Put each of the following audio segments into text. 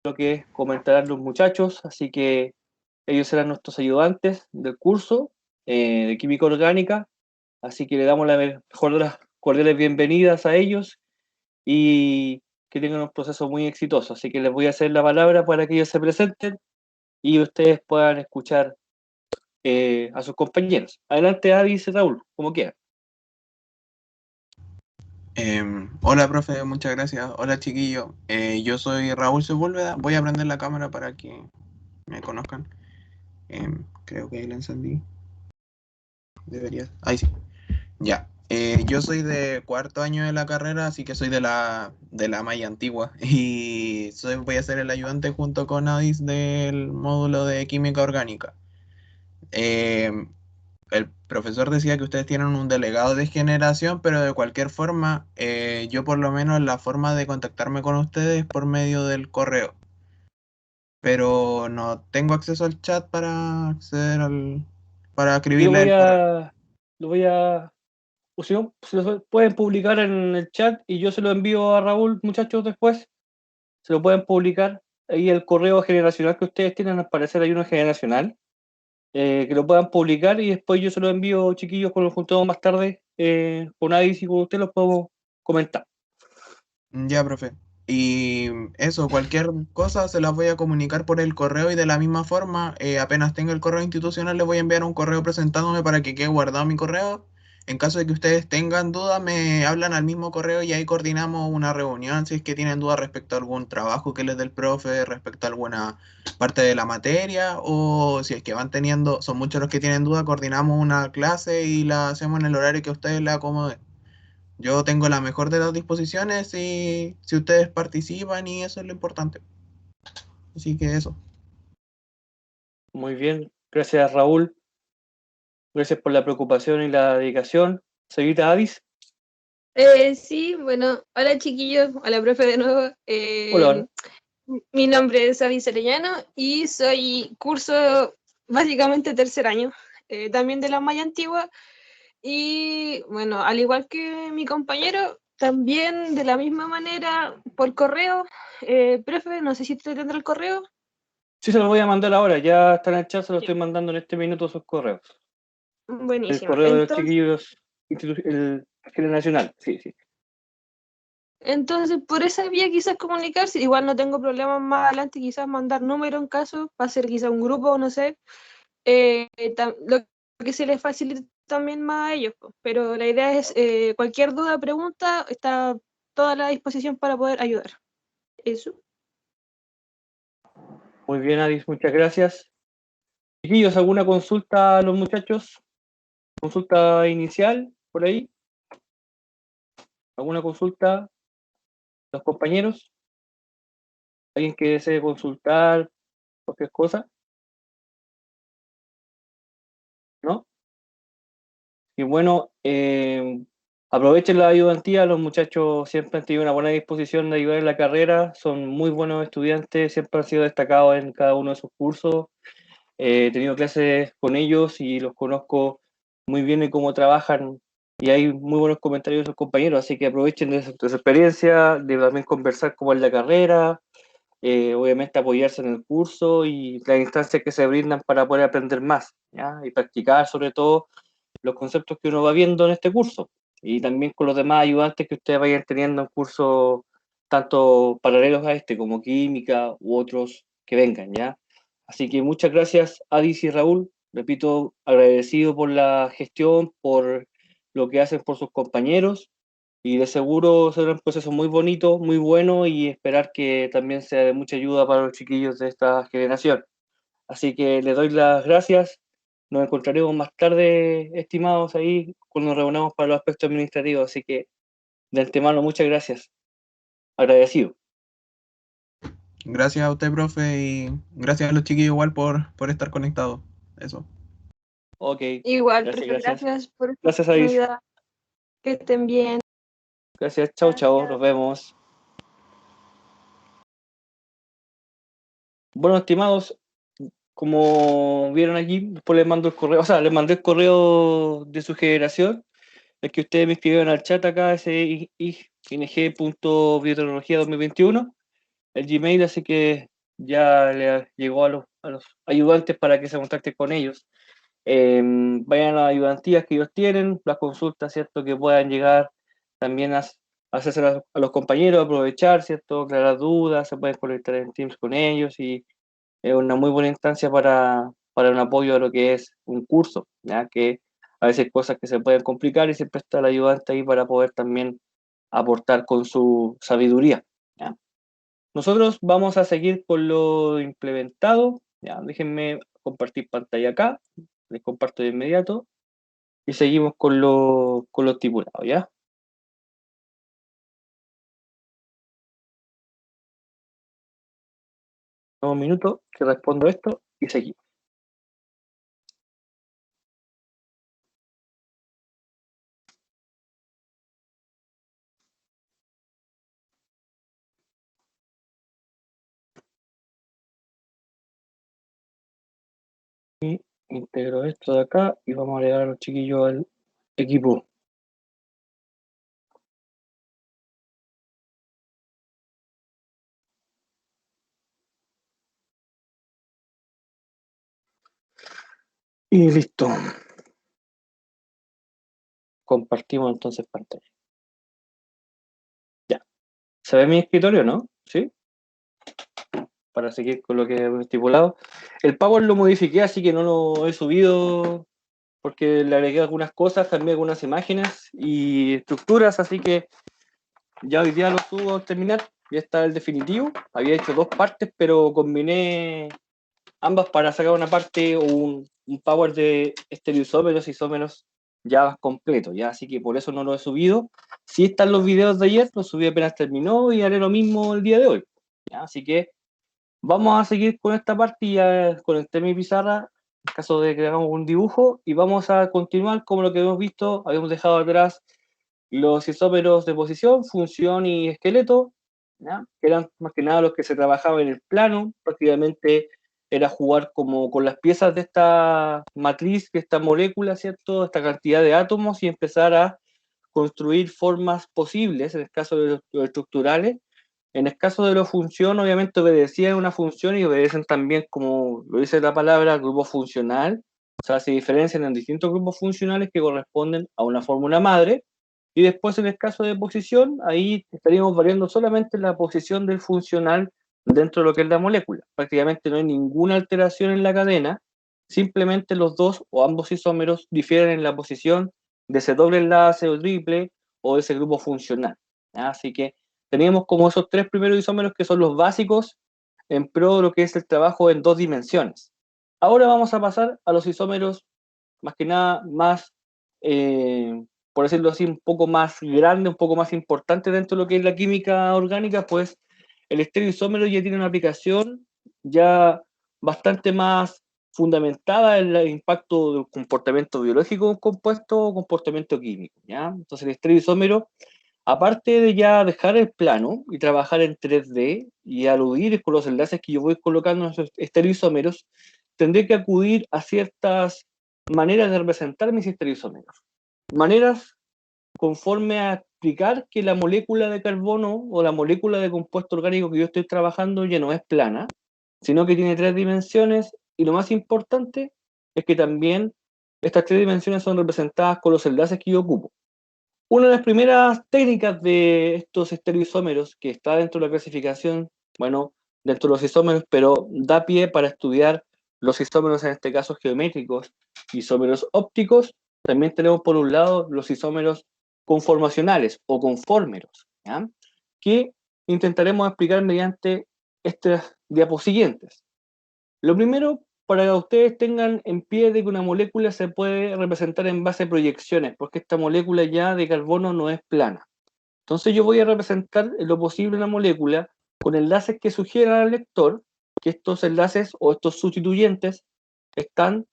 lo que comentarán los muchachos, así que ellos serán nuestros ayudantes del curso de química orgánica, así que le damos la mejor de las cordiales bienvenidas a ellos y que tengan un proceso muy exitoso. Así que les voy a hacer la palabra para que ellos se presenten y ustedes puedan escuchar a sus compañeros. Adelante, Adis y Raúl, como quieran. Hola, profe, muchas gracias. Hola, chiquillo. Yo soy Raúl Sepúlveda. Voy a prender la cámara para que me conozcan. Creo que ahí la encendí. Debería. Ahí sí. Ya. Yo soy de cuarto año de la carrera, así que soy de la malla antigua. Y voy a ser el ayudante junto con Adis del módulo de química orgánica. Em, el profesor decía que ustedes tienen un delegado de generación, pero de cualquier forma, yo por lo menos la forma de contactarme con ustedes es por medio del correo, pero no tengo acceso al chat para para Yo escribirle el correo. lo voy a, o si no, se lo pueden publicar en el chat y yo se lo envío a Raúl, muchachos, después. Se lo pueden publicar. Ahí el correo generacional que ustedes tienen, al parecer hay uno generacional, que lo puedan publicar y después yo se lo envío, chiquillos, cuando nos juntemos más tarde con Adis y con ustedes los podemos comentar. Ya, profe. Y eso, cualquier cosa se las voy a comunicar por el correo y de la misma forma, apenas tenga el correo institucional, le voy a enviar un correo presentándome para que quede guardado mi correo. En caso de que ustedes tengan dudas, me hablan al mismo correo y ahí coordinamos una reunión si es que tienen dudas respecto a algún trabajo que les dé el profe, respecto a alguna parte de la materia, o si es que van teniendo, son muchos los que tienen dudas, coordinamos una clase y la hacemos en el horario que a ustedes les acomode. Yo tengo la mejor de las disposiciones y si ustedes participan y eso es lo importante. Así que eso. Muy bien, gracias Raúl, gracias por la preocupación y la dedicación. Señorita Adis, Sí, bueno, hola chiquillos, hola profe de nuevo. hola, hola. Mi nombre es Avis Arellano y soy curso básicamente tercer año, también de la malla antigua. Y bueno, al igual que mi compañero, también de la misma manera por correo. Profe, no sé si usted tendrá el correo. Sí, se los voy a mandar ahora, ya está en el chat, se lo Ya. estoy mandando en este minuto sus correos. El Buenísimo. correo de los chiquillos, el generacional, sí, sí. Entonces, por esa vía quizás comunicarse, igual no tengo problemas más adelante, quizás mandar número en caso, va a ser quizás un grupo, no sé, lo que se les facilite también más a ellos, po. Pero la idea es, cualquier duda, pregunta, está toda a la disposición para poder ayudar. Eso. Muy bien, Adis, muchas gracias. Chiquillos, ¿alguna consulta a los muchachos? ¿Consulta inicial por ahí? ¿Alguna consulta a los compañeros? ¿Alguien que desee consultar cualquier cosa? ¿No? Y bueno, aprovechen la ayudantía, los muchachos siempre han tenido una buena disposición de ayudar en la carrera, son muy buenos estudiantes, siempre han sido destacados en cada uno de sus cursos. He tenido clases con ellos y los conozco muy bien en cómo trabajan y hay muy buenos comentarios de sus compañeros, así que aprovechen de su experiencia, de también conversar cómo es la carrera, obviamente apoyarse en el curso y las instancias que se brindan para poder aprender más, ¿ya? Y practicar sobre todo los conceptos que uno va viendo en este curso y también con los demás ayudantes que ustedes vayan teniendo en cursos tanto paralelos a este como química u otros que vengan, ¿ya? Así que muchas gracias Adis y Raúl, repito, agradecido por la gestión, por lo que hacen por sus compañeros y de seguro será un proceso muy bonito, muy bueno y esperar que también sea de mucha ayuda para los chiquillos de esta generación. Así que les doy las gracias. Nos encontraremos más tarde, estimados, ahí cuando nos reunamos para los aspectos administrativos. Así que de antemano, muchas gracias. Agradecido. Gracias a usted, profe, y gracias a los chiquillos igual por estar conectados. Eso. Ok, Igual, gracias, profe, gracias. gracias por esta Gracias, Avis. oportunidad. Que estén bien. Gracias, chao, chao, nos Gracias. vemos. Bueno, estimados, como vieron aquí, después les mando el correo, o sea, les mandé el correo de su generación, el que ustedes me escribieron al chat acá, ese ing.biotecnología 2021, el Gmail, así que ya le llegó a los ayudantes para que se contacten con ellos. Vayan a las ayudantías que ellos tienen, las consultas, ¿cierto? Que puedan llegar también a hacerse a los compañeros, aprovechar, ¿cierto? Aclarar dudas, se pueden conectar en Teams con ellos y es una muy buena instancia para un apoyo a lo que es un curso, ya que a veces hay cosas que se pueden complicar y siempre está el ayudante ahí para poder también aportar con su sabiduría, ¿ya? Nosotros vamos a seguir con lo implementado, ya, déjenme compartir pantalla acá, les comparto de inmediato y seguimos con lo estipulado, ¿ya? Un minuto que respondo esto y seguimos. Y integro esto de acá y vamos a agregar a los chiquillos al equipo. Y listo. Compartimos entonces pantalla. Ya. ¿Se ve mi escritorio, no? ¿Sí? Para seguir con lo que hemos estipulado. El Power lo modifiqué, así que no lo he subido porque le agregué algunas cosas, cambié algunas imágenes y estructuras, así que ya hoy día lo subo a terminar. Ya está el definitivo. Había hecho dos partes, pero combiné ambas para sacar una parte o un Power de estereoisómeros y isómeros ya completo, ya, así que por eso no lo he subido. Sí están los videos de ayer, los subí apenas terminó y haré lo mismo el día de hoy, ya, así que vamos a seguir con esta parte y ya conecté mi pizarra en caso de que hagamos un dibujo y vamos a continuar como lo que hemos visto, habíamos dejado atrás los isómeros de posición, función y esqueleto, ¿ya? Que eran más que nada los que se trabajaban en el plano, prácticamente era jugar como con las piezas de esta matriz, de esta molécula, ¿cierto? Esta cantidad de átomos y empezar a construir formas posibles, en el caso de los estructurales. En el caso de la función, obviamente obedecían una función y obedecen también, como lo dice la palabra, grupo funcional. O sea, se diferencian en distintos grupos funcionales que corresponden a una fórmula madre. Y después, en el caso de posición, ahí estaríamos variando solamente la posición del funcional dentro de lo que es la molécula. Prácticamente no hay ninguna alteración en la cadena, simplemente los dos o ambos isómeros difieren en la posición de ese doble enlace o triple o de ese grupo funcional. Así que teníamos como esos tres primeros isómeros que son los básicos en pro de lo que es el trabajo en dos dimensiones. Ahora vamos a pasar a los isómeros más que nada más, por decirlo así, un poco más grande, un poco más importante dentro de lo que es la química orgánica, pues el estereoisómero ya tiene una aplicación ya bastante más fundamentada en el impacto del comportamiento biológico de un compuesto o comportamiento químico, ¿ya? Entonces el estereoisómero, aparte de ya dejar el plano y trabajar en 3D y aludir con los enlaces que yo voy colocando en esos estereoisómeros, tendré que acudir a ciertas maneras de representar mis estereoisómeros. Maneras conforme a explicar que la molécula de carbono o la molécula de compuesto orgánico que yo estoy trabajando ya no es plana, sino que tiene tres dimensiones y lo más importante es que también estas tres dimensiones son representadas con los enlaces que yo ocupo. Una de las primeras técnicas de estos estereoisómeros que está dentro de la clasificación, bueno, dentro de los isómeros, pero da pie para estudiar los isómeros, en este caso geométricos, isómeros ópticos. También tenemos por un lado los isómeros conformacionales o conformeros, ¿ya? Que intentaremos explicar mediante estas diapos siguientes. Lo primero, para que ustedes tengan en pie de que una molécula se puede representar en base a proyecciones, porque esta molécula ya de carbono no es plana. Entonces yo voy a representar en lo posible una molécula con enlaces que sugieran al lector que estos enlaces o estos sustituyentes están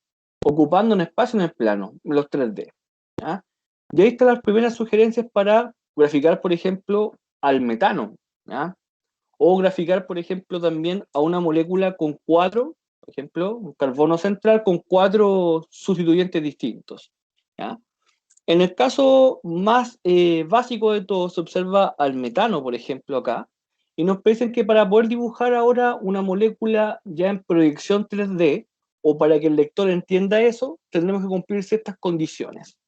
ocupando un espacio en el plano, en los 3D. ¿Ya? Y ahí están las primeras sugerencias para graficar, por ejemplo, al metano, ¿ya? O graficar, por ejemplo, también a una molécula con cuatro, por ejemplo, un carbono central con cuatro sustituyentes distintos, ¿ya? En el caso más básico de todo, se observa al metano, por ejemplo, acá, y nos dicen que para poder dibujar ahora una molécula ya en proyección 3D, o para que el lector entienda eso, tendremos que cumplir ciertas condiciones.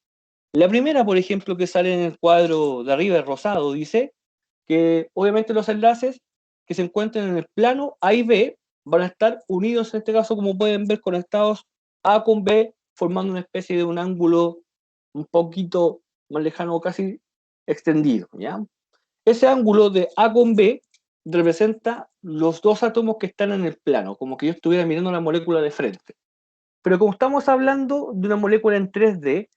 La primera, por ejemplo, que sale en el cuadro de arriba, el rosado, dice que obviamente los enlaces que se encuentren en el plano A y B van a estar unidos, en este caso, como pueden ver, conectados A con B, formando una especie de un ángulo un poquito más lejano, casi extendido, ¿ya? Ese ángulo de A con B representa los dos átomos que están en el plano, como que yo estuviera mirando la molécula de frente. Pero como estamos hablando de una molécula en 3D,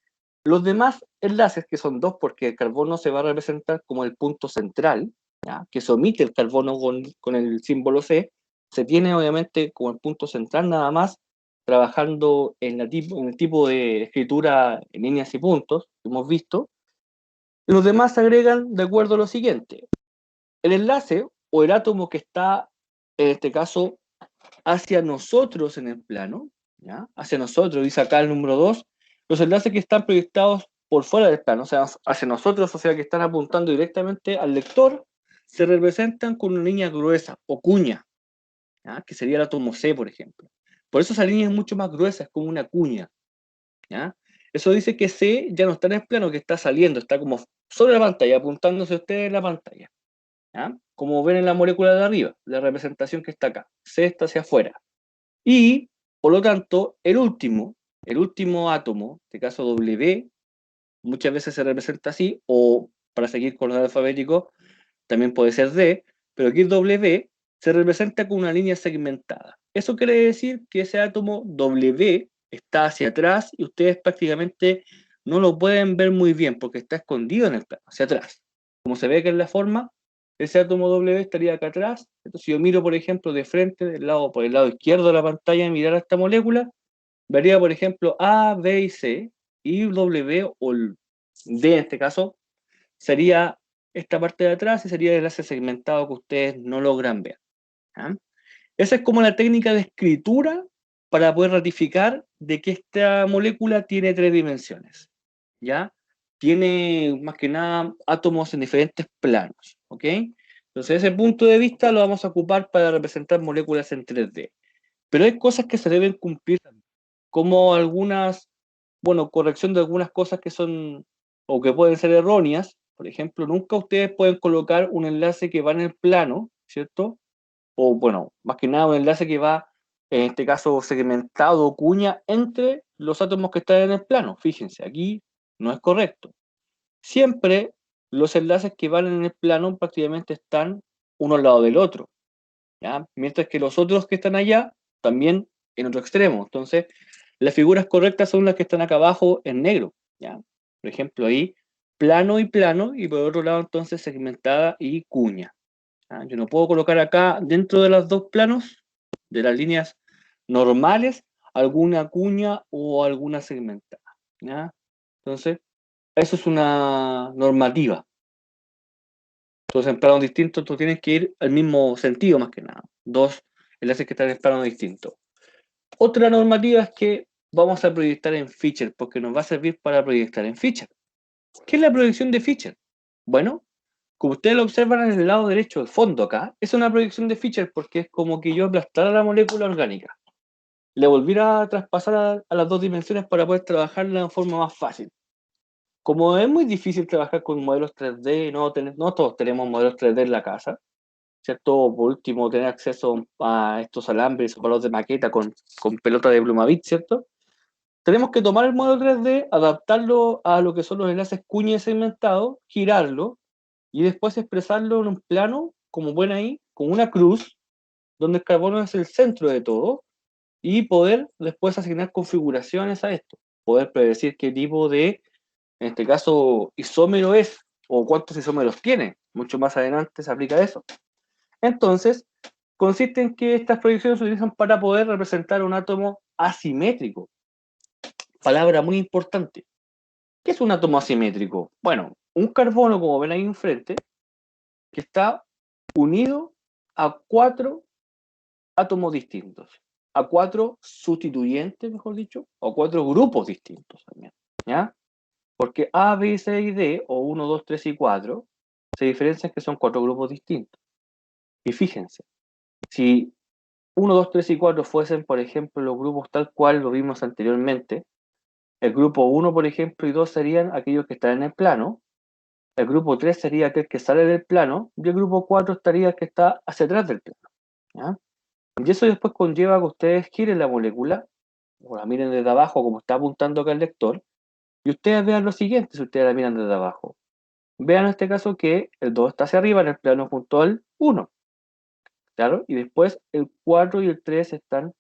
los demás enlaces, que son dos, porque el carbono se va a representar como el punto central, ¿ya? Que se omite el carbono con el símbolo C, se tiene obviamente como el punto central nada más, trabajando en el tipo de escritura en líneas y puntos que hemos visto. Los demás se agregan de acuerdo a lo siguiente. El enlace o el átomo que está, en este caso, hacia nosotros en el plano, ¿ya? Hacia nosotros, dice acá el número 2, los enlaces que están proyectados por fuera del plano, o sea, hacia nosotros, o sea, que están apuntando directamente al lector, se representan con una línea gruesa o cuña, ¿ya? Que sería el átomo C, por ejemplo. Por eso esa línea es mucho más gruesa, es como una cuña, ¿ya? Eso dice que C ya no está en el plano, que está saliendo, está como sobre la pantalla, apuntándose usted en la pantalla, ¿ya? Como ven en la molécula de arriba, la representación que está acá, C está hacia afuera. Y, por lo tanto, el último átomo, en este caso W, muchas veces se representa así, o para seguir con los alfabéticos, también puede ser D, pero aquí W se representa con una línea segmentada. Eso quiere decir que ese átomo W está hacia atrás y ustedes prácticamente no lo pueden ver muy bien porque está escondido en el plano, hacia atrás. Como se ve que en la forma, ese átomo W estaría acá atrás. Entonces, si yo miro, por ejemplo, de frente, por el lado izquierdo de la pantalla y mirar a esta molécula, vería, por ejemplo, A, B y C, y W, o el D en este caso, sería esta parte de atrás y sería el enlace segmentado que ustedes no logran ver. ¿Ya? Esa es como la técnica de escritura para poder ratificar de que esta molécula tiene 3 dimensiones. ¿Ya? Tiene más que nada átomos en diferentes planos. ¿Ok? Entonces, ese punto de vista lo vamos a ocupar para representar moléculas en 3D. Pero hay cosas que se deben cumplir, como algunas, bueno, corrección de algunas cosas que son o que pueden ser erróneas. Por ejemplo, nunca ustedes pueden colocar un enlace que va en el plano, ¿cierto? O bueno, más que nada un enlace que va, en este caso, segmentado o cuña entre los átomos que están en el plano. Fíjense, aquí no es correcto. Siempre los enlaces que van en el plano prácticamente están uno al lado del otro, ¿ya? Mientras que los otros que están allá también en otro extremo. Entonces, las figuras correctas son las que están acá abajo en negro, ¿ya? Por ejemplo, ahí plano, y por otro lado entonces segmentada y cuña. ¿Ya? Yo no puedo colocar acá dentro de los dos planos, de las líneas normales, alguna cuña o alguna segmentada, ¿ya? Entonces, eso es una normativa. Entonces, en planos distintos, tú tienes que ir al mismo sentido más que nada. Dos enlaces que están en planos distintos. Otra normativa es que vamos a proyectar en Fisher, porque nos va a servir para proyectar en Fisher. ¿Qué es la proyección de Fisher? Bueno, como ustedes lo observan en el lado derecho del fondo acá, es una proyección de Fisher porque es como que yo aplastara la molécula orgánica, le volviera a traspasar a las dos dimensiones para poder trabajarla de forma más fácil. Como es muy difícil trabajar con modelos 3D, no todos tenemos modelos 3D en la casa, ¿cierto? Por último, tener acceso a estos alambres o palos de maqueta con pelota de Plumavit, ¿cierto? Tenemos que tomar el modelo 3D, adaptarlo a lo que son los enlaces cuña y segmentados, girarlo y después expresarlo en un plano, como ven ahí, con una cruz, donde el carbono es el centro de todo, y poder después asignar configuraciones a esto. Poder predecir qué tipo de, en este caso, isómero es, o cuántos isómeros tiene. Mucho más adelante se aplica eso. Entonces, consiste en que estas proyecciones se utilizan para poder representar un átomo asimétrico. Palabra muy importante. ¿Qué es un átomo asimétrico? Bueno, un carbono, como ven ahí enfrente, que está unido a 4 átomos distintos, a 4 sustituyentes, mejor dicho, o 4 grupos distintos también, ¿ya? Porque A, B, C y D, o 1, 2, 3 y 4, se diferencian que son 4 grupos distintos. Y fíjense, si 1, 2, 3 y 4 fuesen, por ejemplo, los grupos tal cual lo vimos anteriormente, el grupo 1, por ejemplo, y 2 serían aquellos que están en el plano, el grupo 3 sería aquel que sale del plano, y el grupo 4 estaría el que está hacia atrás del plano. ¿Ya? Y eso después conlleva que ustedes giren la molécula, o la miren desde abajo, como está apuntando acá el lector, y ustedes vean lo siguiente si ustedes la miran desde abajo. Vean en este caso que el 2 está hacia arriba en el plano junto al 1, ¿claro? Y después el 4 y el 3 están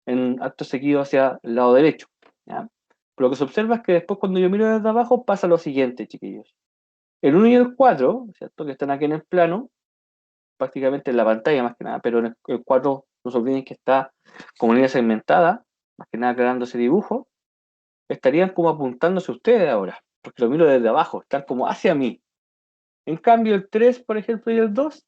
en acto seguido hacia el lado derecho, ¿ya? Pero lo que se observa es que después cuando yo miro desde abajo pasa lo siguiente, chiquillos. El 1 y el 4, ¿cierto? Que están aquí en el plano, prácticamente en la pantalla más que nada, pero en el 4 no se olviden que está como línea segmentada, más que nada creando ese dibujo, estarían como apuntándose ustedes ahora, porque lo miro desde abajo, están como hacia mí. En cambio el 3, por ejemplo, y el 2,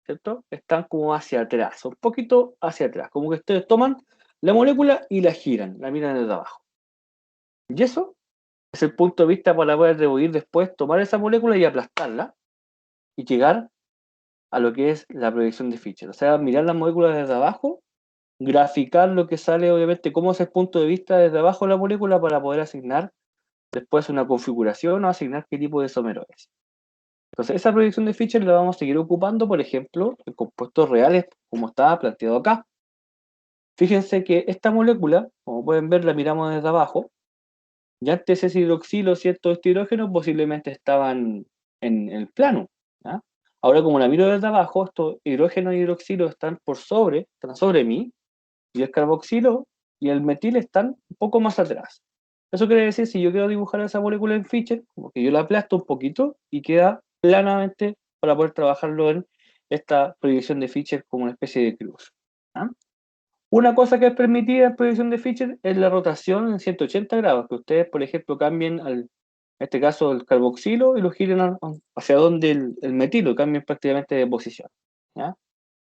¿cierto? Están como hacia atrás, un poquito hacia atrás, como que ustedes toman la molécula y la giran, la miran desde abajo. Y eso es el punto de vista para poder rebuir después, tomar esa molécula y aplastarla y llegar a lo que es la proyección de Fischer. O sea, mirar las moléculas desde abajo, graficar lo que sale, obviamente, cómo es el punto de vista desde abajo de la molécula para poder asignar después una configuración o asignar qué tipo de isómero es. Entonces, esa proyección de Fischer la vamos a seguir ocupando, por ejemplo, en compuestos reales, como está planteado acá. Fíjense que esta molécula, como pueden ver, la miramos desde abajo, y antes ese hidroxilo, ¿cierto? Este hidrógeno posiblemente estaban en el plano, ¿ya? Ahora, como la miro desde abajo, estos hidrógeno y hidroxilo están están sobre mí, y el carboxilo y el metil están un poco más atrás. Eso quiere decir, si yo quiero dibujar esa molécula en Fischer, como que yo la aplasto un poquito y queda planamente para poder trabajarlo en esta proyección de Fischer como una especie de cruz, ¿ya? Una cosa que es permitida en proyección de Fischer es la rotación en 180 grados, que ustedes, por ejemplo, cambien, en este caso, el carboxilo y lo giren hacia donde el metilo, cambien prácticamente de posición, ¿ya?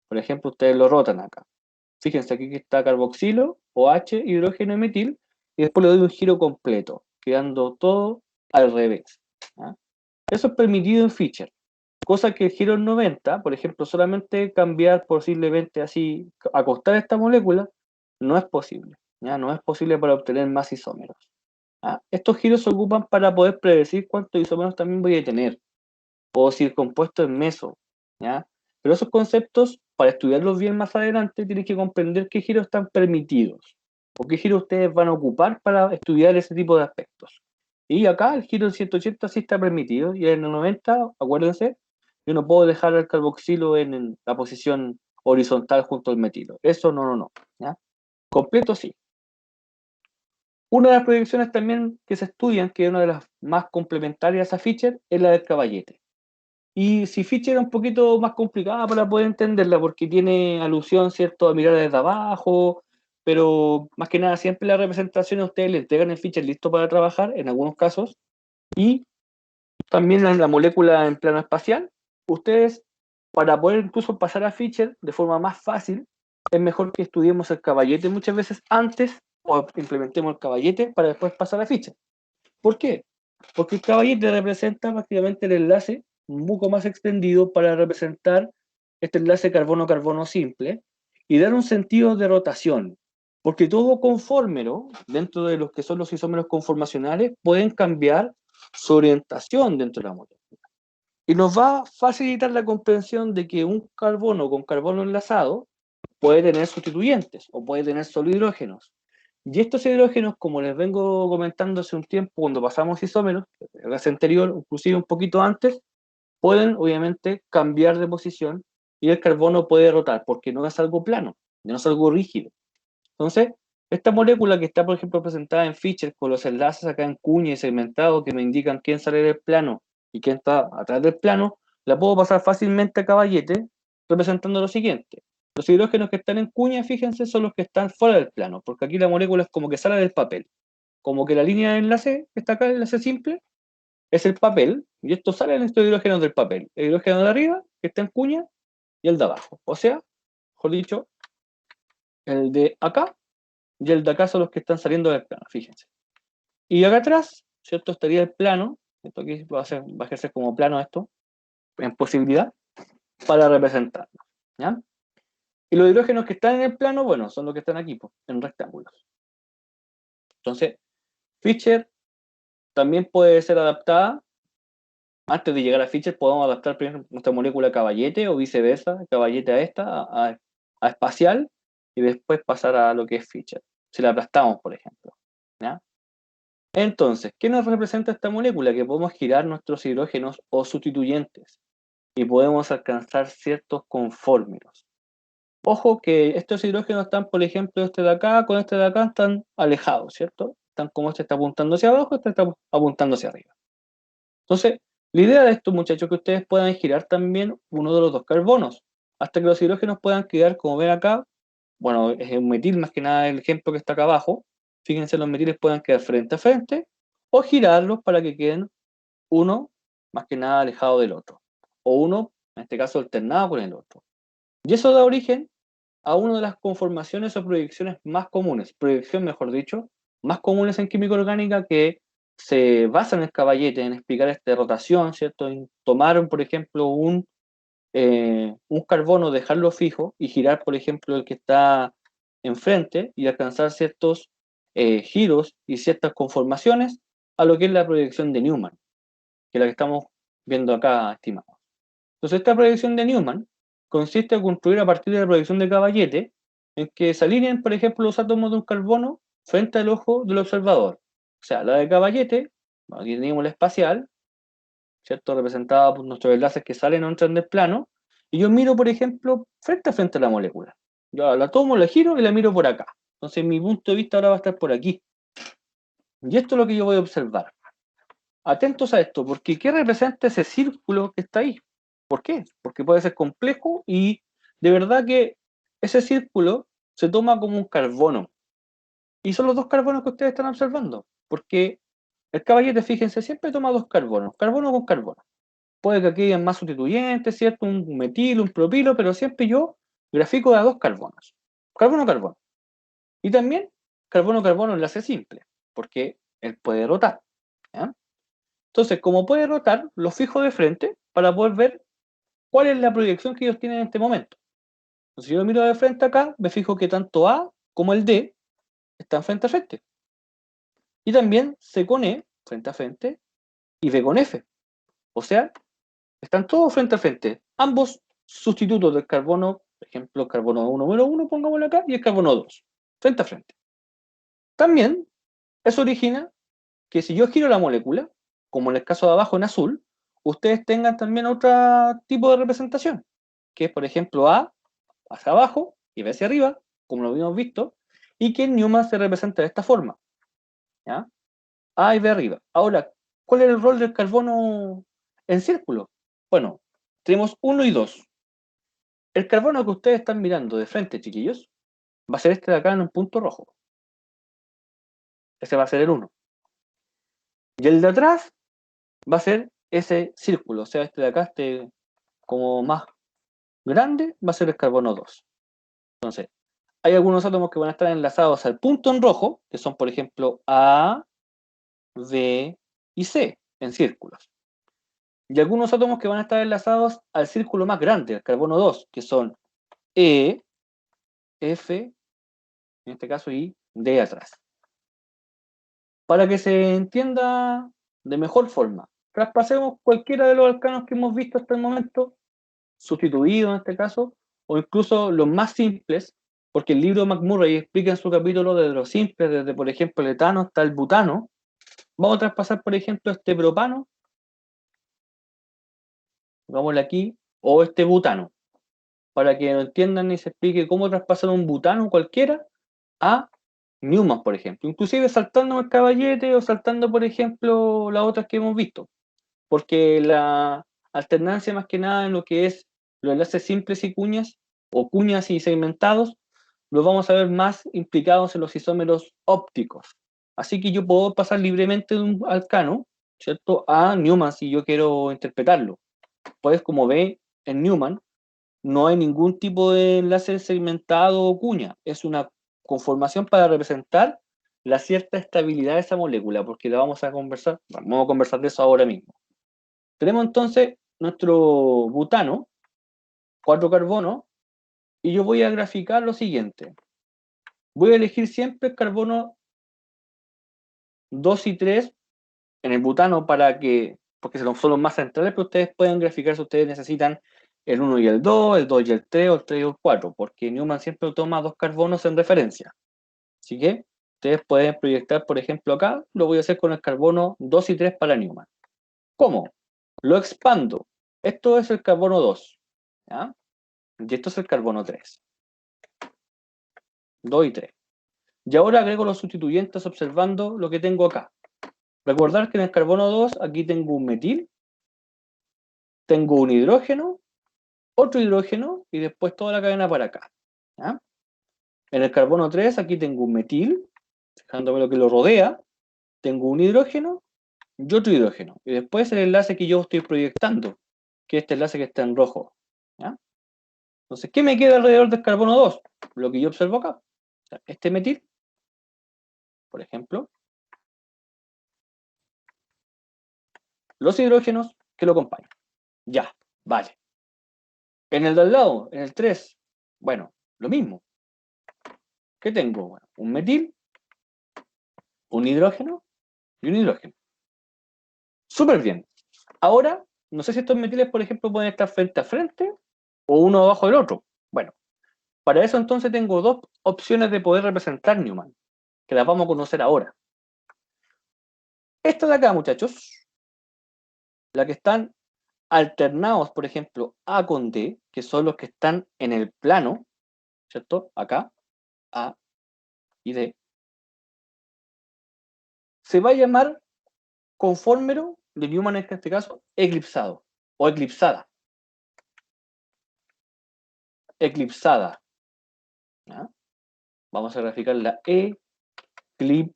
Por ejemplo, ustedes lo rotan acá. Fíjense aquí que está carboxilo, OH, hidrógeno y metil, y después le doy un giro completo, quedando todo al revés, ¿ya? Eso es permitido en Fischer. Cosa que el giro en 90, por ejemplo, solamente cambiar posiblemente así, acostar esta molécula, no es posible, ¿ya? No es posible para obtener más isómeros, ¿ya? Estos giros se ocupan para poder predecir cuántos isómeros también voy a tener, o si el compuesto es meso, ¿ya? Pero esos conceptos, para estudiarlos bien más adelante, tienen que comprender qué giros están permitidos, o qué giros ustedes van a ocupar para estudiar ese tipo de aspectos. Y acá el giro en 180 sí está permitido, y en el 90, acuérdense, yo no puedo dejar el carboxilo en la posición horizontal junto al metilo. Eso no, ¿ya? Completo sí. Una de las proyecciones también que se estudian, que es una de las más complementarias a Fischer, es la del caballete. Y si Fischer es un poquito más complicada para poder entenderla, porque tiene alusión, ¿cierto?, a mirar desde abajo, pero más que nada siempre la representación a ustedes le entregan el Fischer listo para trabajar, en algunos casos, y también la molécula en plano espacial. Ustedes, para poder incluso pasar a Fischer de forma más fácil, es mejor que estudiemos el caballete muchas veces antes, o implementemos el caballete para después pasar a Fischer. ¿Por qué? Porque el caballete representa prácticamente el enlace un poco más extendido para representar este enlace carbono-carbono simple y dar un sentido de rotación. Porque todo conformero, dentro de los que son los isómeros conformacionales, pueden cambiar su orientación dentro de la molécula. Y nos va a facilitar la comprensión de que un carbono con carbono enlazado puede tener sustituyentes o puede tener solo hidrógenos. Y estos hidrógenos, como les vengo comentando hace un tiempo, cuando pasamos isómeros, en la clase anterior, inclusive un poquito antes, pueden obviamente cambiar de posición y el carbono puede rotar, porque no es algo plano, no es algo rígido. Entonces, esta molécula que está, por ejemplo, presentada en Fischer, con los enlaces acá en cuña y segmentado que me indican quién sale del plano y quién está atrás del plano, la puedo pasar fácilmente a caballete, representando lo siguiente. Los hidrógenos que están en cuña, fíjense, son los que están fuera del plano, porque aquí la molécula es como que sale del papel. Como que la línea de enlace que está acá, el enlace simple, es el papel, y esto sale en estos hidrógenos del papel. El hidrógeno de arriba, que está en cuña, y el de abajo. O sea, mejor dicho, el de acá y el de acá son los que están saliendo del plano, fíjense. Y acá atrás, ¿cierto? Estaría el plano, esto aquí va a ejercer como plano esto, en posibilidad. para representarlo, ¿ya? Y los hidrógenos que están en el plano, bueno, son los que están aquí, pues, en rectángulos. Entonces, Fischer también puede ser adaptada. Antes de llegar a Fischer, podemos adaptar primero nuestra molécula a caballete o viceversa, caballete a esta, a espacial, y después pasar a lo que es Fischer. Si la aplastamos, por ejemplo, ¿ya? Entonces, ¿qué nos representa esta molécula? Que podemos girar nuestros hidrógenos o sustituyentes y podemos alcanzar ciertos conformes. Ojo que estos hidrógenos están, por ejemplo, este de acá con este de acá están alejados, ¿cierto? Están como este está apuntando hacia abajo, este está apuntando hacia arriba. Entonces, la idea de esto, muchachos, es que ustedes puedan girar también uno de los dos carbonos, hasta que los hidrógenos puedan quedar, como ven acá, bueno, es un metil más que nada el ejemplo que está acá abajo. Fíjense, los metiles puedan quedar frente a frente o girarlos para que queden uno más que nada alejado del otro, o uno, en este caso, alternado con el otro. Y eso da origen a una de las conformaciones o proyecciones más comunes, proyección mejor dicho, más comunes en química orgánica que se basan en el caballete, en explicar esta rotación, ¿cierto? En tomar, por ejemplo, un carbono, dejarlo fijo y girar, por ejemplo, el que está enfrente y alcanzar ciertos giros y ciertas conformaciones a lo que es la proyección de Newman, que es la que estamos viendo acá, estimados. Entonces, esta proyección de Newman consiste en construir a partir de la proyección de caballete, en que se alineen, por ejemplo, los átomos de un carbono frente al ojo del observador. O sea, la de caballete, aquí tenemos la espacial, ¿cierto? Representada por nuestros enlaces que salen o entran del plano, y yo miro, por ejemplo, frente a frente a la molécula. Yo la tomo, la giro y la miro por acá. Entonces, mi punto de vista ahora va a estar por aquí. Y esto es lo que yo voy a observar. Atentos a esto, porque ¿qué representa ese círculo que está ahí? ¿Por qué? Porque puede ser complejo y de verdad que ese círculo se toma como un carbono. Y son los dos carbonos que ustedes están observando, porque el caballete, fíjense, siempre toma dos carbonos, carbono con carbono. Puede que aquí hayan más sustituyentes, ¿cierto? Un metil, un propilo, pero siempre yo grafico de a dos carbonos. Carbono-carbono. Y también carbono-carbono enlace simple, porque él puede rotar. ¿Ya? Entonces, como puede rotar, lo fijo de frente para poder ver cuál es la proyección que ellos tienen en este momento. Entonces, si yo lo miro de frente acá, me fijo que tanto A como el D están frente a frente. Y también C con E, frente a frente, y B con F. O sea, están todos frente a frente. Ambos sustitutos del carbono, por ejemplo, el carbono número 1, pongámoslo acá, y el carbono 2, frente a frente. También, eso origina que si yo giro la molécula, como en el caso de abajo en azul, ustedes tengan también otro tipo de representación, que es, por ejemplo, A hacia abajo y B hacia arriba, como lo habíamos visto, y que en Newman se representa de esta forma, ¿ya? A y B arriba. Ahora, ¿cuál es el rol del carbono en círculo? Bueno, tenemos 1 y 2. El carbono que ustedes están mirando de frente, chiquillos, va a ser este de acá en un punto rojo. Ese va a ser el 1. Y el de atrás va a ser ese círculo, o sea, este de acá, este como más grande, va a ser el carbono 2. Entonces, hay algunos átomos que van a estar enlazados al punto en rojo, que son, por ejemplo, A, B y C, en círculos. Y algunos átomos que van a estar enlazados al círculo más grande, el carbono 2, que son E, F, en este caso, y D atrás. Para que se entienda de mejor forma, traspasemos cualquiera de los alcanos que hemos visto hasta el momento, sustituidos en este caso, o incluso los más simples, porque el libro de McMurray explica en su capítulo de los simples, desde por ejemplo el etano hasta el butano. Vamos a traspasar, por ejemplo, este propano, pongámosle aquí, o este butano, para que lo entiendan y se explique cómo traspasar un butano cualquiera a Newman, por ejemplo, inclusive saltando el caballete o saltando, por ejemplo, las otras que hemos visto, porque la alternancia más que nada en lo que es los enlaces simples y cuñas, o cuñas y segmentados, los vamos a ver más implicados en los isómeros ópticos. Así que yo puedo pasar libremente de un alcano, ¿cierto?, a Newman si yo quiero interpretarlo. Pues como ve, en Newman no hay ningún tipo de enlace segmentado o cuña, es una conformación para representar la cierta estabilidad de esa molécula, porque vamos a conversar de eso ahora mismo. Tenemos entonces nuestro butano, 4 carbonos, y yo voy a graficar lo siguiente. Voy a elegir siempre el carbono 2 y 3 en el butano porque son los más centrales, pero ustedes pueden graficar si ustedes necesitan el 1 y el 2, el 2 y el 3, o el 3 y el 4, porque Newman siempre toma 2 carbonos en referencia. Así que ustedes pueden proyectar, por ejemplo, acá, lo voy a hacer con el carbono 2 y 3 para Newman. ¿Cómo? Lo expando. Esto es el carbono 2, ¿ya? Y esto es el carbono 3. 2 y 3. Y ahora agrego los sustituyentes observando lo que tengo acá. Recordar que en el carbono 2 aquí tengo un metil, tengo un hidrógeno, otro hidrógeno y después toda la cadena para acá, ¿ya? En el carbono 3 aquí tengo un metil, dejándome lo que lo rodea, tengo un hidrógeno y otro hidrógeno. Y después el enlace que yo estoy proyectando, que es este enlace que está en rojo, ¿ya? Entonces, ¿qué me queda alrededor del carbono 2? Lo que yo observo acá. O sea, este metil, por ejemplo, los hidrógenos que lo acompañan. Ya, vale. En el de al lado, en el 3, bueno, lo mismo. ¿Qué tengo? Bueno, un metil, un hidrógeno y un hidrógeno. Súper bien. Ahora, no sé si estos metiles, por ejemplo, pueden estar frente a frente o uno abajo del otro. Bueno, para eso entonces tengo dos opciones de poder representar Newman, que las vamos a conocer ahora. Esta de acá, muchachos, la que están alternados, por ejemplo, A con D, que son los que están en el plano, ¿cierto? Acá, A y D, se va a llamar conformero de Newman, en este caso, eclipsado o eclipsada. Eclipsada. ¿Ya? Vamos a graficar la eclipsada.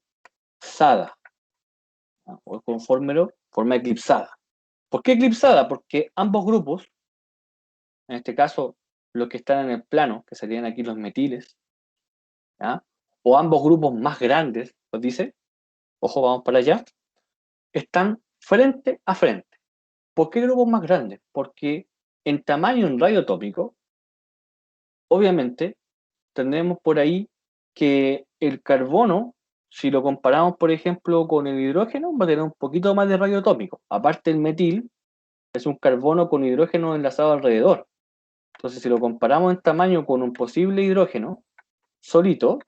¿Ya? O el conformero, forma eclipsada. ¿Por qué eclipsada? Porque ambos grupos, en este caso los que están en el plano, que serían aquí los metiles, ¿ya? O ambos grupos más grandes, os dice, ojo, vamos para allá, están frente a frente. ¿Por qué grupos más grandes? Porque en tamaño en radio atómico, obviamente, tenemos por ahí que el carbono, si lo comparamos, por ejemplo, con el hidrógeno, va a tener un poquito más de radio atómico. Aparte, el metil es un carbono con hidrógeno enlazado alrededor. Entonces, si lo comparamos en tamaño con un posible hidrógeno solito,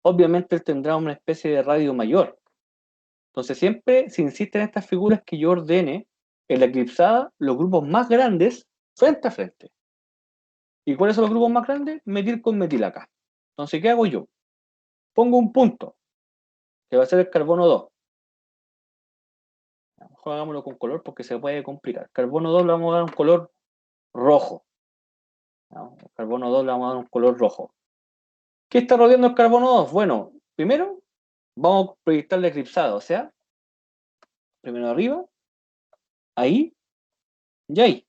obviamente él tendrá una especie de radio mayor. Entonces, siempre se insiste en estas figuras que yo ordene en la eclipsada los grupos más grandes frente a frente. ¿Y cuáles son los grupos más grandes? Metil con metil acá. Entonces, ¿qué hago yo? Pongo un punto, que va a ser el carbono 2. A lo mejor hagámoslo con color porque se puede complicar. Carbono 2 le vamos a dar un color rojo. ¿No? El carbono 2 le vamos a dar un color rojo. ¿Qué está rodeando el carbono 2? Bueno, primero vamos a proyectar la eclipsada, o sea, primero arriba, ahí y ahí.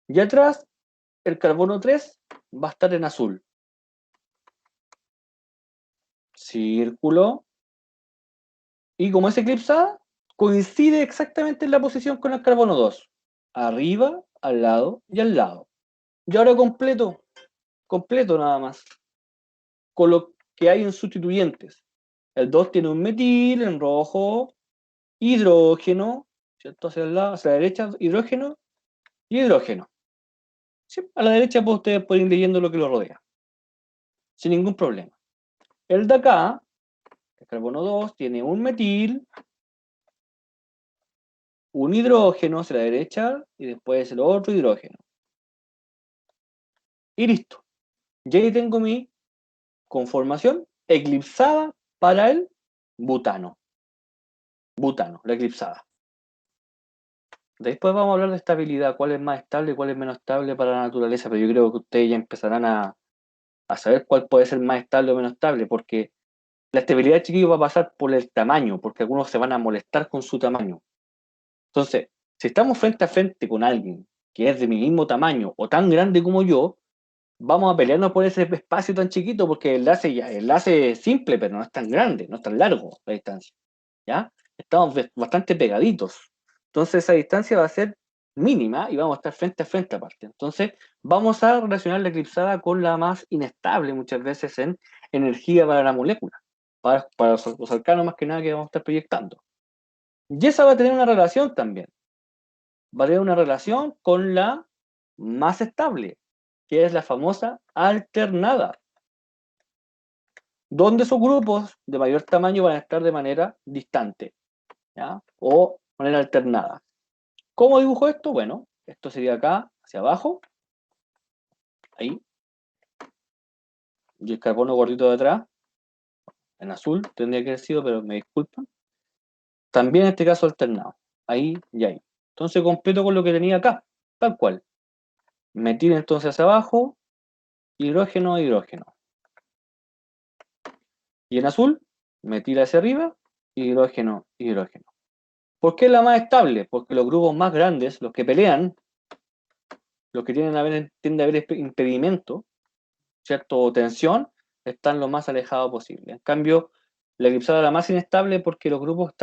Y atrás, el carbono 3 va a estar en azul. Círculo. Y como es eclipsada, coincide exactamente en la posición con el carbono 2. Arriba, al lado y al lado. Y ahora completo nada más. Con lo que hay en sustituyentes. El 2 tiene un metil en rojo, hidrógeno, ¿cierto? Hacia el lado, hacia la derecha, hidrógeno y hidrógeno. ¿Sí? A la derecha pues, ustedes pueden ir leyendo lo que lo rodea. Sin ningún problema. El de acá, el carbono 2, tiene un metil, un hidrógeno hacia la derecha y después el otro hidrógeno. Y listo. Y ahí tengo mi conformación eclipsada para el butano. Butano, la eclipsada. Después vamos a hablar de estabilidad, cuál es más estable y cuál es menos estable para la naturaleza, pero yo creo que ustedes ya empezarán a saber cuál puede ser más estable o menos estable, porque la estabilidad, chiquillos, va a pasar por el tamaño, porque algunos se van a molestar con su tamaño. Entonces, si estamos frente a frente con alguien que es de mi mismo tamaño o tan grande como yo, vamos a pelearnos por ese espacio tan chiquito, porque el enlace es simple, pero no es tan grande, no es tan largo la distancia, ¿ya? Estamos bastante pegaditos. Entonces esa distancia va a ser mínima y vamos a estar frente a frente aparte. Entonces, vamos a relacionar la eclipsada con la más inestable muchas veces en energía para la molécula, para los alcanos más que nada que vamos a estar proyectando. Y esa va a tener una relación también. Va a tener una relación con la más estable, que es la famosa alternada, donde esos grupos de mayor tamaño van a estar de manera distante, ¿ya? O manera alternada. ¿Cómo dibujo esto? Bueno, esto sería acá, hacia abajo, ahí, y el carbono gordito de atrás, en azul tendría que haber sido, pero me disculpan. También en este caso alternado, ahí y ahí. Entonces completo con lo que tenía acá, tal cual. Metil entonces hacia abajo, hidrógeno, hidrógeno. Y en azul, metil hacia arriba, hidrógeno, hidrógeno. ¿Por qué es la más estable? Porque los grupos más grandes, los que pelean, los que tienden a haber impedimento, ¿cierto? O tensión, están lo más alejados posible. En cambio, la eclipsada es la más inestable porque los grupos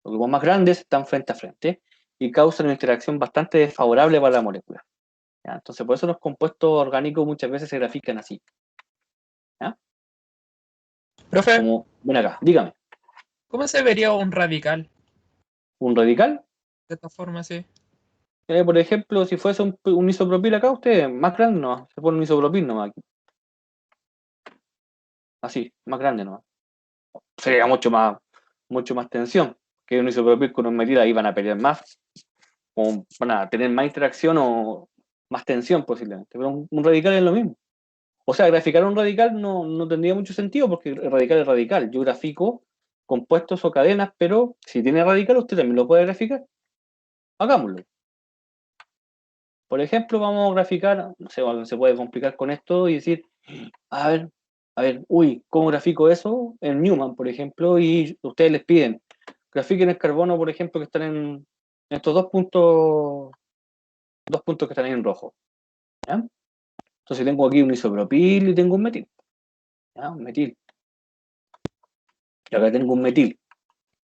más grandes están frente a frente y causan una interacción bastante desfavorable para la molécula. ¿Ya? Entonces, por eso los compuestos orgánicos muchas veces se grafican así. ¿Ya? Profe, Como, ven acá, dígame, ¿cómo se vería un radical un radical, de esta forma así? por ejemplo, si fuese un isopropil acá, usted, más grande no, se pone un isopropil nomás aquí. Así, más grande nomás. Sería mucho más tensión. Que un isopropil con un metil ahí van a pelear más, o van a tener más interacción o más tensión posiblemente. Pero un radical es lo mismo. O sea, graficar un radical no tendría mucho sentido porque el radical es radical. Yo grafico compuestos o cadenas, pero si tiene radical, usted también lo puede graficar. Hagámoslo. Por ejemplo, vamos a graficar, no sé, se puede complicar con esto y decir, a ver, uy, ¿cómo grafico eso? En Newman, por ejemplo, y ustedes les piden, grafiquen el carbono, por ejemplo, que están en estos dos puntos que están ahí en rojo. ¿Ya? Entonces tengo aquí un isopropil y tengo un metil. ¿Ya? Un metil. Y acá tengo un metil.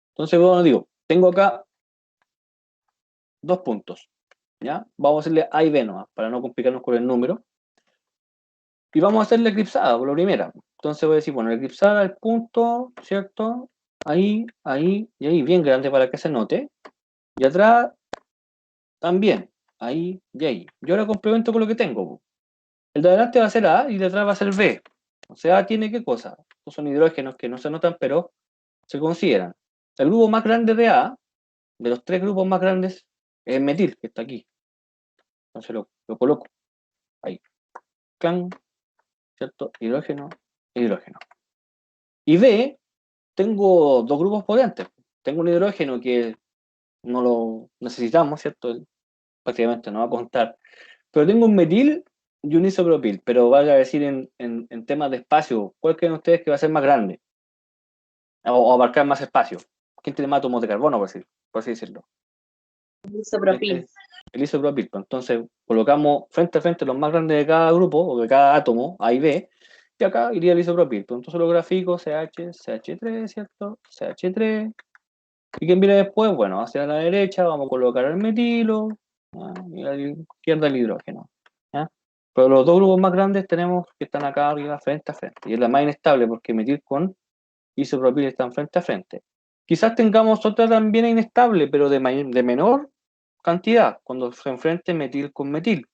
Entonces, bueno, digo, tengo acá dos puntos. ¿Ya? Vamos a hacerle A y B nomás, para no complicarnos con el número. Y vamos a hacer la eclipsada, por la primera. Entonces voy a decir, bueno, la eclipsada, el punto, ¿cierto? Ahí, ahí y ahí, bien grande para que se note. Y atrás también, ahí y ahí. Yo ahora complemento con lo que tengo. El de adelante va a ser A y el de atrás va a ser B. O sea, ¿tiene qué cosa? Estos son hidrógenos que no se notan, pero se consideran. El grupo más grande de A, de los tres grupos más grandes, es metil, que está aquí. Entonces lo coloco ahí. Clan, ¿cierto? Hidrógeno, hidrógeno. Y B, tengo dos grupos potentes. Tengo un hidrógeno que no lo necesitamos, ¿cierto? Prácticamente no va a contar. Pero tengo un metil y un isopropil, pero vaya a decir en temas de espacio, ¿cuál creen ustedes que va a ser más grande? O abarcar más espacio. ¿Quién tiene más átomos de carbono, por así decirlo? Isopropil. El isopropil. Pues entonces colocamos frente a frente los más grandes de cada grupo, o de cada átomo, A y B, y acá iría el isopropil. Pues entonces lo grafico CH, CH3, ¿cierto? CH3. ¿Y quién viene después? Bueno, hacia la derecha vamos a colocar el metilo, ¿ya? Y a la izquierda el hidrógeno. ¿Ya? Pero los dos grupos más grandes tenemos que están acá arriba frente a frente. Y es la más inestable porque metil con isopropil están frente a frente. Quizás tengamos otra también inestable, pero de menor cantidad, cuando se enfrente metil con metil.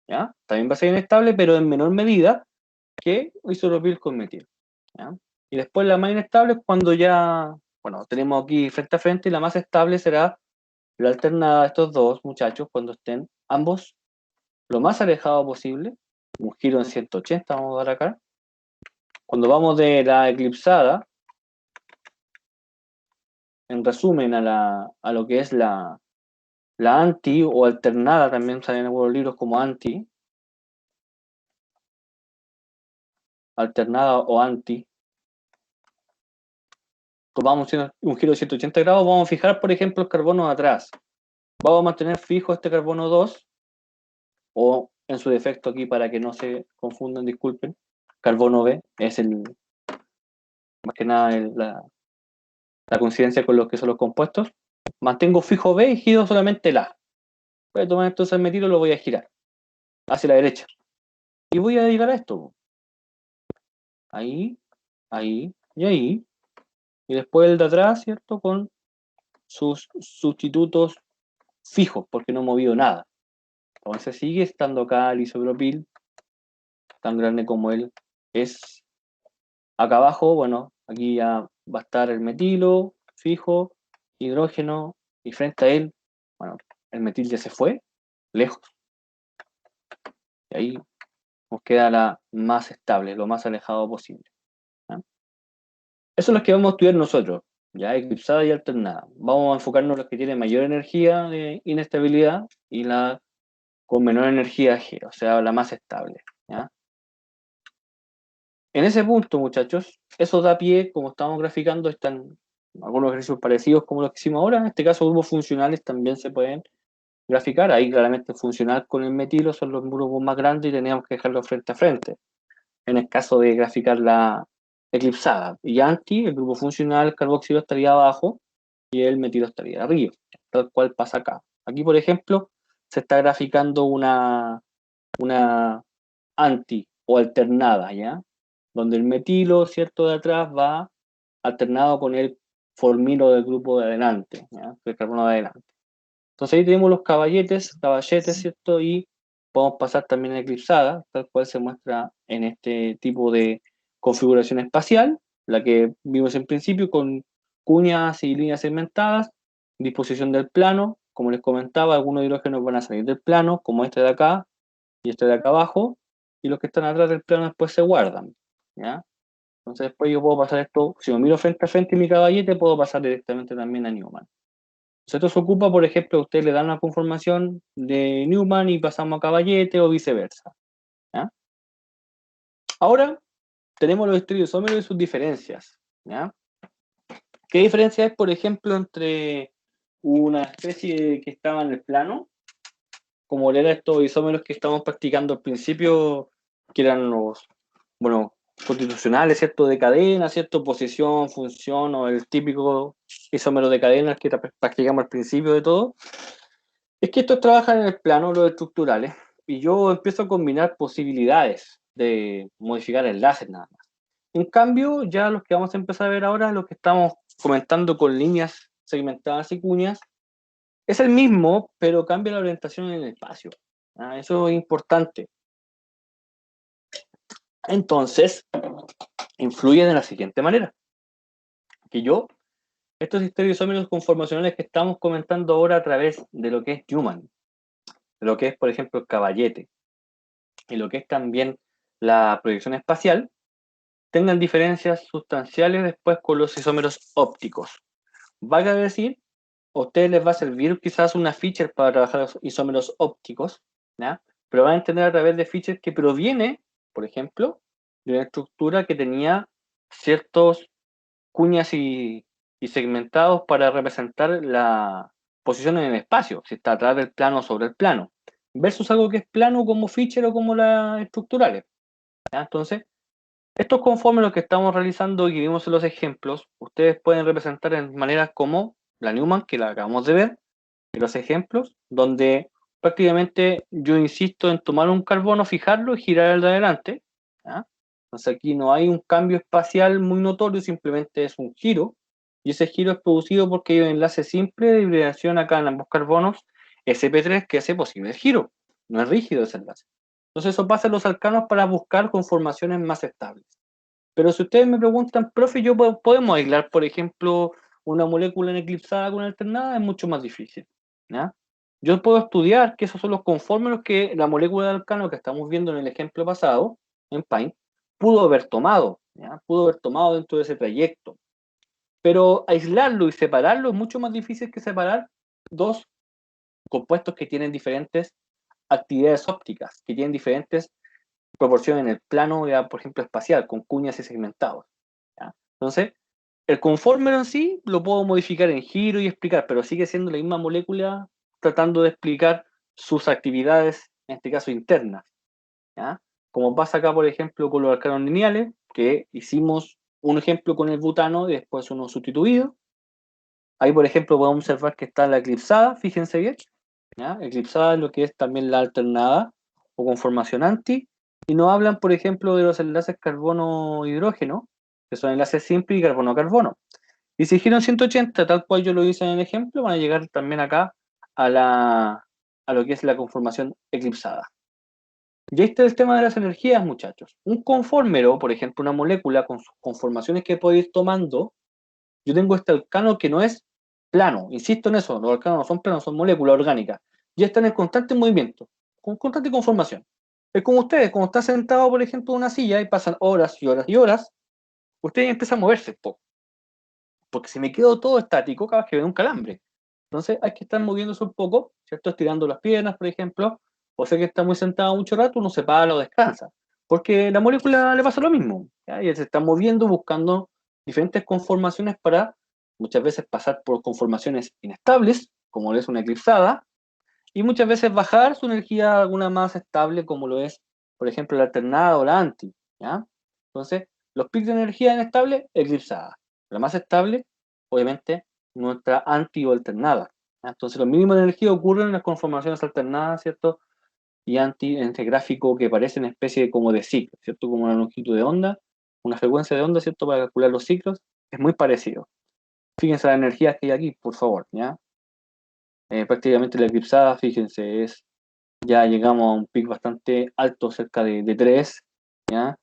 ¿Ya? También va a ser inestable, pero en menor medida que isopropil con metil. ¿Ya? Y después la más inestable es cuando ya, bueno, tenemos aquí frente a frente y la más estable será la alternada de estos dos muchachos cuando estén ambos lo más alejados posible. Un giro en 180 vamos a dar acá. Cuando vamos de la eclipsada, en resumen, a lo que es la anti o alternada, también salen en algunos libros como anti, alternada o anti. Tomamos un giro de 180 grados, vamos a fijar, por ejemplo, el carbono de atrás. Vamos a mantener fijo este carbono 2, o en su defecto aquí, para que no se confundan, disculpen, carbono B, es más que nada la coincidencia con lo que son los compuestos. Mantengo fijo B y giro solamente el A. Voy a tomar entonces el metilo y lo voy a girar hacia la derecha. Y voy a llegar a esto. Ahí, ahí y ahí. Y después el de atrás, ¿cierto? Con sus sustitutos fijos, porque no he movido nada. Entonces sigue estando acá el isopropil, tan grande como él es. Acá abajo, bueno, aquí ya va a estar el metilo, fijo, hidrógeno, y frente a él, bueno, el metil ya se fue, lejos. Y ahí nos queda la más estable, lo más alejado posible. ¿Ya? Eso es lo que vamos a estudiar nosotros, ya eclipsada y alternada. Vamos a enfocarnos en los que tienen mayor energía de inestabilidad y la con menor energía G, o sea, la más estable. ¿Ya? En ese punto, muchachos, eso da pie, como estamos graficando, están algunos ejercicios parecidos como los que hicimos ahora. En este caso, grupos funcionales también se pueden graficar. Ahí claramente funcional con el metilo son los grupos más grandes y teníamos que dejarlos frente a frente. En el caso de graficar la eclipsada. Y anti, el grupo funcional, el carboxilo estaría abajo y el metilo estaría arriba. Tal cual pasa acá. Aquí, por ejemplo, se está graficando una anti o alternada, ¿ya? Donde el metilo, ¿cierto?, de atrás va alternado con el formilo del grupo de adelante, ¿ya? El carbono de adelante. Entonces ahí tenemos los caballetes, ¿cierto? Y podemos pasar también a eclipsada, tal cual se muestra en este tipo de configuración espacial, la que vimos en principio con cuñas y líneas segmentadas, disposición del plano, como les comentaba, algunos hidrógenos van a salir del plano, como este de acá y este de acá abajo, y los que están atrás del plano después se guardan, ¿ya? Entonces después yo puedo pasar esto, si lo miro frente a frente mi caballete, puedo pasar directamente también a Newman. Esto se ocupa, por ejemplo, usted le dan una conformación de Newman y pasamos a caballete o viceversa. ¿Ya? Ahora tenemos los estereoisómeros y sus diferencias. ¿Ya? ¿Qué diferencia es, por ejemplo, entre una especie que estaba en el plano, como eran estos isómeros que estamos practicando al principio, que eran los, bueno, constitucionales, ¿cierto? De cadena, ¿cierto? Posición, función, o el típico isómero de cadenas que practicamos al principio de todo? Es que estos trabajan en el plano, los estructurales, y yo empiezo a combinar posibilidades de modificar enlaces nada más. En cambio, ya los que vamos a empezar a ver ahora, los que estamos comentando con líneas segmentadas y cuñas, es el mismo, pero cambia la orientación en el espacio. Eso es importante. Entonces, influye de la siguiente manera. Que yo, estos estereoisómeros conformacionales que estamos comentando ahora a través de lo que es Newman, de lo que es, por ejemplo, el caballete, y lo que es también la proyección espacial, tengan diferencias sustanciales después con los isómeros ópticos. Valga decir, a ustedes les va a servir quizás una feature para trabajar los isómeros ópticos, ¿ya? Pero van a entender a través de features que proviene, por ejemplo, de una estructura que tenía ciertos cuñas y segmentados para representar la posición en el espacio, si está atrás del plano o sobre el plano, versus algo que es plano como feature o como las estructurales. ¿Ya? Entonces, estos conformes los que estamos realizando y que vimos en los ejemplos, ustedes pueden representar en maneras como la Newman, que la acabamos de ver, en los ejemplos, donde prácticamente yo insisto en tomar un carbono, fijarlo y girar el de adelante. ¿Ya? Entonces aquí no hay un cambio espacial muy notorio, simplemente es un giro, y ese giro es producido porque hay un enlace simple de hibridación acá en ambos carbonos, sp3, que hace posible el giro. No es rígido ese enlace. Entonces eso pasa en los alcanos para buscar conformaciones más estables. Pero si ustedes me preguntan, profe, ¿podemos aislar, por ejemplo, una molécula en eclipsada con alternada? Es mucho más difícil. ¿Ya? Yo puedo estudiar que esos son los conformes que la molécula de alcano que estamos viendo en el ejemplo pasado, en Pine, pudo haber tomado, ¿ya? Pudo haber tomado dentro de ese trayecto. Pero aislarlo y separarlo es mucho más difícil que separar dos compuestos que tienen diferentes actividades ópticas, que tienen diferentes proporciones en el plano, ya, por ejemplo, espacial, con cuñas y segmentados. ¿Ya? Entonces, el conformer en sí lo puedo modificar en giro y explicar, pero sigue siendo la misma molécula tratando de explicar sus actividades, en este caso internas. ¿Ya? Como pasa acá, por ejemplo, con los alcanos lineales, que hicimos un ejemplo con el butano y después uno sustituido. Ahí, por ejemplo, podemos observar que está la eclipsada, fíjense bien, ¿ya? Eclipsada es lo que es también la alternada o conformación anti, y no hablan, por ejemplo, de los enlaces carbono-hidrógeno, que son enlaces simples y carbono-carbono. Y si giran 180, tal cual yo lo hice en el ejemplo, van a llegar también acá a lo que es la conformación eclipsada. Y ahí está el tema de las energías, muchachos. Un conformero, por ejemplo, una molécula con sus conformaciones que puede ir tomando, yo tengo este alcano que no es plano, insisto en eso, los alcanos no son planos, son moléculas orgánicas, ya están en constante movimiento, con constante conformación. Es como ustedes, cuando están sentados, por ejemplo, en una silla y pasan horas y horas y horas, ustedes empiezan a moverse un poco, porque si me quedo todo estático, cada vez que veo un calambre. Entonces hay que estar moviéndose un poco, ¿cierto? Estirando las piernas, por ejemplo, o sea que está muy sentado mucho rato, uno se para o descansa, porque la molécula le pasa lo mismo, ¿ya? Y se está moviendo buscando diferentes conformaciones para muchas veces pasar por conformaciones inestables, como lo es una eclipsada, y muchas veces bajar su energía a alguna más estable, como lo es, por ejemplo, la alternada o la anti, ¿ya? Entonces, los picos de energía inestable, eclipsada. La más estable, obviamente, nuestra anti o alternada, ¿ya? Entonces, los mínimos de energía ocurren en las conformaciones alternadas, ¿cierto? Y anti, en este gráfico que parece una especie como de ciclo, ¿cierto? Como una longitud de onda, una frecuencia de onda, ¿cierto? Para calcular los ciclos, es muy parecido. Fíjense las energías que hay aquí, por favor, ¿ya? Prácticamente la eclipsada, fíjense, ya llegamos a un pico bastante alto, cerca de 3, ¿ya?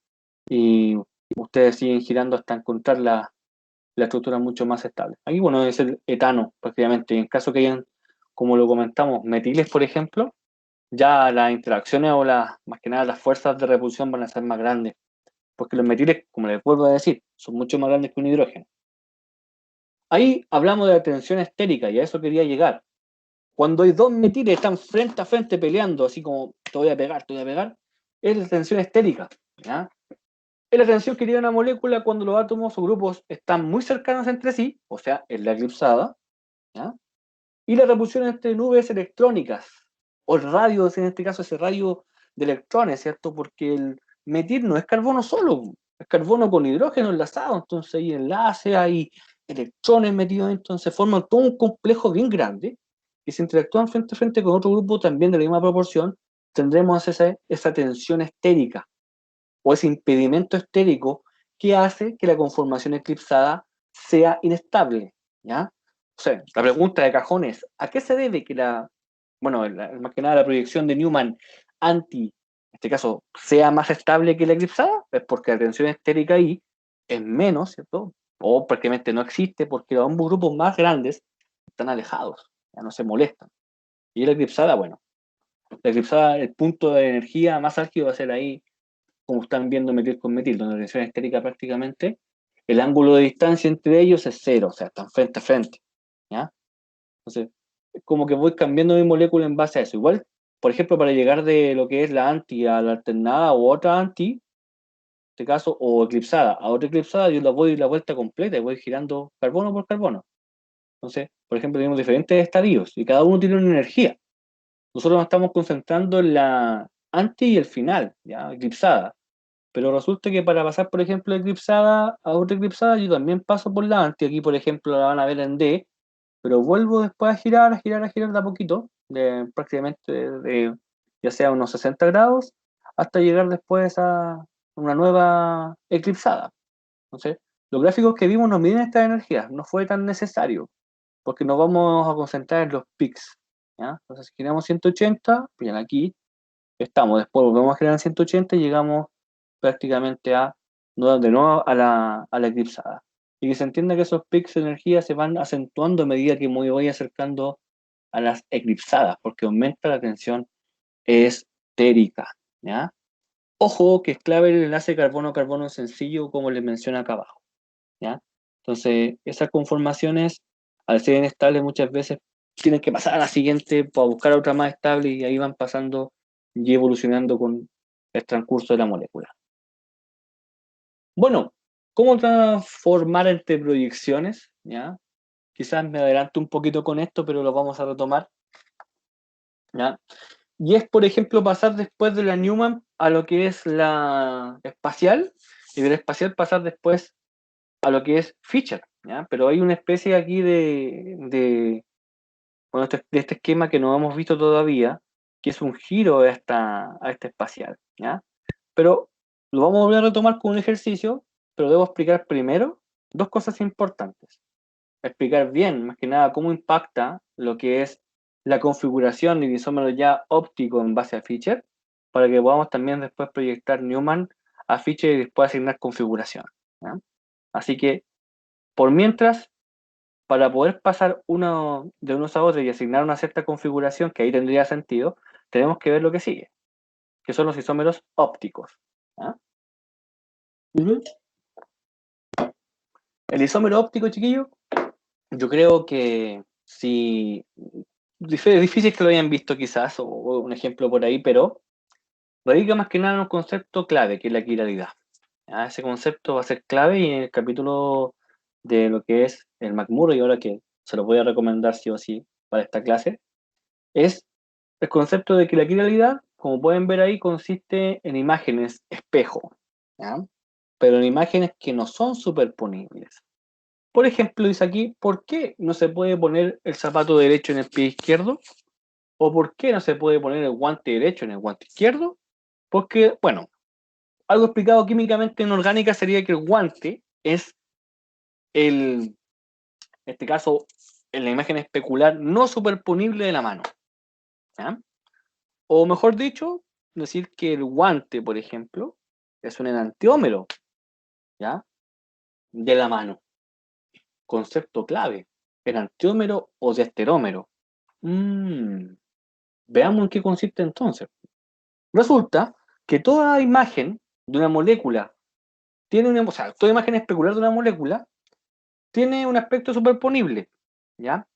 Y ustedes siguen girando hasta encontrar la estructura mucho más estable. Aquí, bueno, es el etano, prácticamente. En caso que hayan, como lo comentamos, metiles, por ejemplo, ya las interacciones o más que nada las fuerzas de repulsión van a ser más grandes, porque los metiles, como les vuelvo a decir, son mucho más grandes que un hidrógeno. Ahí hablamos de la tensión estérica y a eso quería llegar. Cuando hay dos metiles que están frente a frente peleando, así como te voy a pegar, es la tensión estérica, ¿ya? Es la tensión que tiene una molécula cuando los átomos o grupos están muy cercanos entre sí, o sea, es la eclipsada, ¿ya? Y la repulsión entre nubes electrónicas, o el radio, en este caso ese radio de electrones, ¿cierto? Porque el metil no es carbono solo, es carbono con hidrógeno enlazado, entonces hay enlaces, hay electrones metidos, entonces forman todo un complejo bien grande, y si interactúan frente a frente con otro grupo también de la misma proporción, tendremos esa tensión estérica, o ese impedimento estérico que hace que la conformación eclipsada sea inestable, ¿ya? O sea, la pregunta de cajón es, ¿a qué se debe que más que nada la proyección de Newman anti, en este caso, sea más estable que la eclipsada? Es porque la tensión estérica ahí es menos, ¿cierto? O prácticamente no existe porque los ambos grupos más grandes están alejados, ya no se molestan. Y la eclipsada, bueno, la eclipsada, el punto de energía más álgido va a ser ahí, como están viendo metil con metil, donde la tensión estérica prácticamente, el ángulo de distancia entre ellos es cero, o sea, están frente a frente, ¿ya? Entonces, es como que voy cambiando mi molécula en base a eso. Igual, por ejemplo, para llegar de lo que es la anti a la alternada o otra anti, en este caso, o eclipsada a otra eclipsada, yo la voy la vuelta completa y voy girando carbono por carbono. Entonces, por ejemplo, tenemos diferentes estadios y cada uno tiene una energía. Nosotros nos estamos concentrando en la anti y el final, ¿ya? Eclipsada. Pero resulta que para pasar, por ejemplo, de eclipsada a otra eclipsada, yo también paso por la anti. Aquí, por ejemplo, la van a ver en D, pero vuelvo después a girar, de a poquito, prácticamente ya sea unos 60 grados, hasta llegar después a una nueva eclipsada. Entonces, los gráficos que vimos nos miden estas energías, no fue tan necesario, porque nos vamos a concentrar en los pics, ¿ya? Entonces, si giramos 180, bien, aquí estamos, después volvemos a girar en 180 y llegamos prácticamente de nuevo a la eclipsada. Y que se entienda que esos picos de energía se van acentuando a medida que me voy acercando a las eclipsadas, porque aumenta la tensión estérica, ¿ya? Ojo que es clave el enlace carbono-carbono sencillo, como les menciono acá abajo, ¿ya? Entonces, esas conformaciones, al ser inestables, muchas veces tienen que pasar a la siguiente para buscar otra más estable y ahí van pasando y evolucionando con el transcurso de la molécula. Bueno, ¿cómo transformar entre proyecciones? ¿Ya? Quizás me adelanto un poquito con esto, pero lo vamos a retomar, ¿ya? Y es, por ejemplo, pasar después de la Newman a lo que es la espacial, y de la espacial pasar después a lo que es Fischer, ¿ya? Pero hay una especie aquí Bueno, de este esquema que no hemos visto todavía, que es un giro a esta espacial, ¿ya? Pero lo vamos a volver a retomar con un ejercicio, pero debo explicar primero dos cosas importantes. Explicar bien, más que nada, cómo impacta lo que es la configuración de isómero ya óptico en base a Fischer, para que podamos también después proyectar Newman a Fischer y después asignar configuración, ¿ya? Así que, por mientras, para poder pasar uno de unos a otros y asignar una cierta configuración, que ahí tendría sentido, tenemos que ver lo que sigue, que son los isómeros ópticos, ¿ya? El isómero óptico, chiquillo, yo creo que si es difícil que lo hayan visto quizás, o un ejemplo por ahí, pero radica más que nada en un concepto clave, que es la quiralidad. ¿Ya? Ese concepto va a ser clave y en el capítulo de lo que es el McMurray, y ahora que se lo voy a recomendar sí o sí para esta clase, es el concepto de que la quiralidad, como pueden ver ahí, consiste en imágenes espejo, ¿ya? Pero en imágenes que no son superponibles. Por ejemplo, dice aquí, ¿por qué no se puede poner el zapato derecho en el pie izquierdo? ¿O por qué no se puede poner el guante derecho en el guante izquierdo? Porque, bueno, algo explicado químicamente en orgánica sería que el guante es en este caso, en la imagen especular no superponible de la mano, ¿ya? O mejor dicho, decir que el guante, por ejemplo, es un enantiómero, ¿ya? De la mano. Concepto clave, enantiómero o diasterómero. Veamos en qué consiste entonces. Resulta que toda imagen de una molécula tiene una, o sea, toda imagen especular de una molécula tiene un aspecto superponible, ¿ya?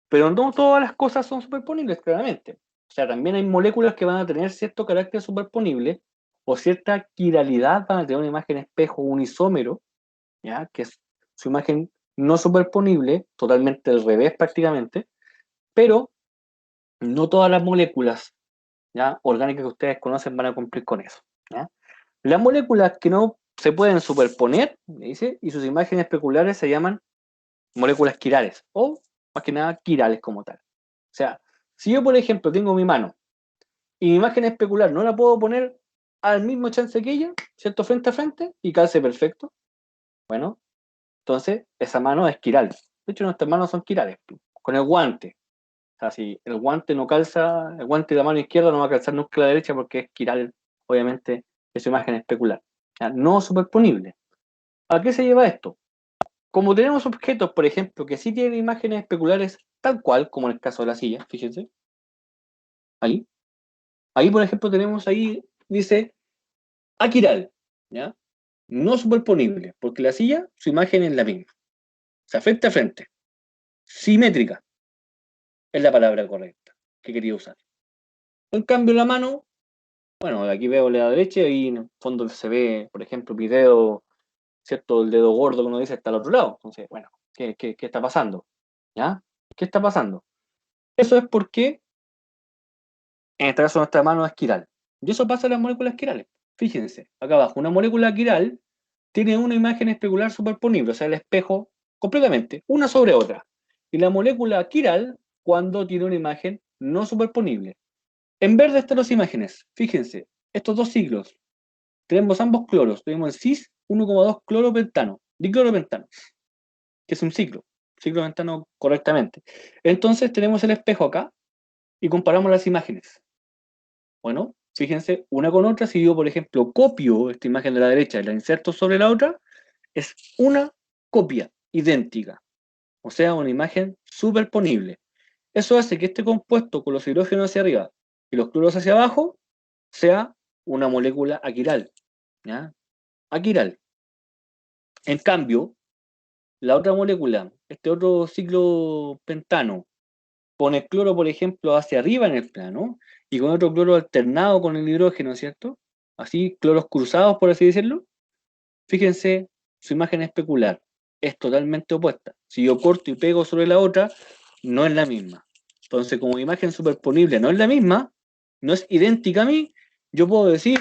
Pero no todas las cosas son superponibles, claramente. O sea, también hay moléculas que van a tener cierto carácter superponible o cierta quiralidad, van a tener una imagen espejo, un isómero, ¿ya? Que es su imagen no superponible, totalmente al revés prácticamente, pero no todas las moléculas, ¿ya? Orgánicas que ustedes conocen van a cumplir con eso, ¿ya? Las moléculas que no se pueden superponer, me dice, y sus imágenes especulares se llaman moléculas quirales, o más que nada quirales como tal. O sea, si yo, por ejemplo, tengo mi mano y mi imagen especular no la puedo poner al mismo chance que ella, ¿cierto? Frente a frente, y calce perfecto, bueno, entonces esa mano es quiral. De hecho, nuestras manos son quirales. Con el guante, o sea, si el guante no calza, el guante de la mano izquierda no va a calzar nunca la derecha porque es quiral, obviamente, es imagen especular. O sea, no superponible. ¿A qué se lleva esto? Como tenemos objetos, por ejemplo, que sí tienen imágenes especulares tal cual, como en el caso de la silla, fíjense, ahí. Ahí, por ejemplo, tenemos ahí, dice, aquiral, ¿ya? No superponible, porque la silla, su imagen es la misma. O sea, frente a frente. Simétrica es la palabra correcta que quería usar. En cambio, la mano, bueno, aquí veo la derecha y en el fondo se ve, por ejemplo, mi dedo, ¿cierto? El dedo gordo que uno dice está al otro lado. Entonces, bueno, ¿qué está pasando? ¿Ya? ¿Qué está pasando? Eso es porque, en este caso, nuestra mano es quiral. Y eso pasa en las moléculas quirales. Fíjense, acá abajo, una molécula quiral tiene una imagen especular superponible, o sea, el espejo completamente, una sobre otra. Y la molécula quiral, cuando tiene una imagen no superponible. En verde están las imágenes. Fíjense, estos dos ciclos. Tenemos ambos cloros. Tenemos el cis 1,2 cloropentano, dicloropentano, que es un ciclo pentano correctamente. Entonces tenemos el espejo acá y comparamos las imágenes. Bueno, fíjense, una con otra, si yo, por ejemplo, copio esta imagen de la derecha y la inserto sobre la otra, es una copia idéntica, o sea, una imagen superponible. Eso hace que este compuesto con los hidrógenos hacia arriba y los cloros hacia abajo sea una molécula aquiral, ¿ya? Aquiral. En cambio, la otra molécula, este otro ciclo pentano, pone el cloro, por ejemplo, hacia arriba en el plano y con otro cloro alternado con el hidrógeno, ¿cierto? Así, cloros cruzados, por así decirlo. Fíjense, su imagen especular es totalmente opuesta. Si yo corto y pego sobre la otra, no es la misma. Entonces, como imagen superponible no es la misma, no es idéntica a mí, yo puedo decir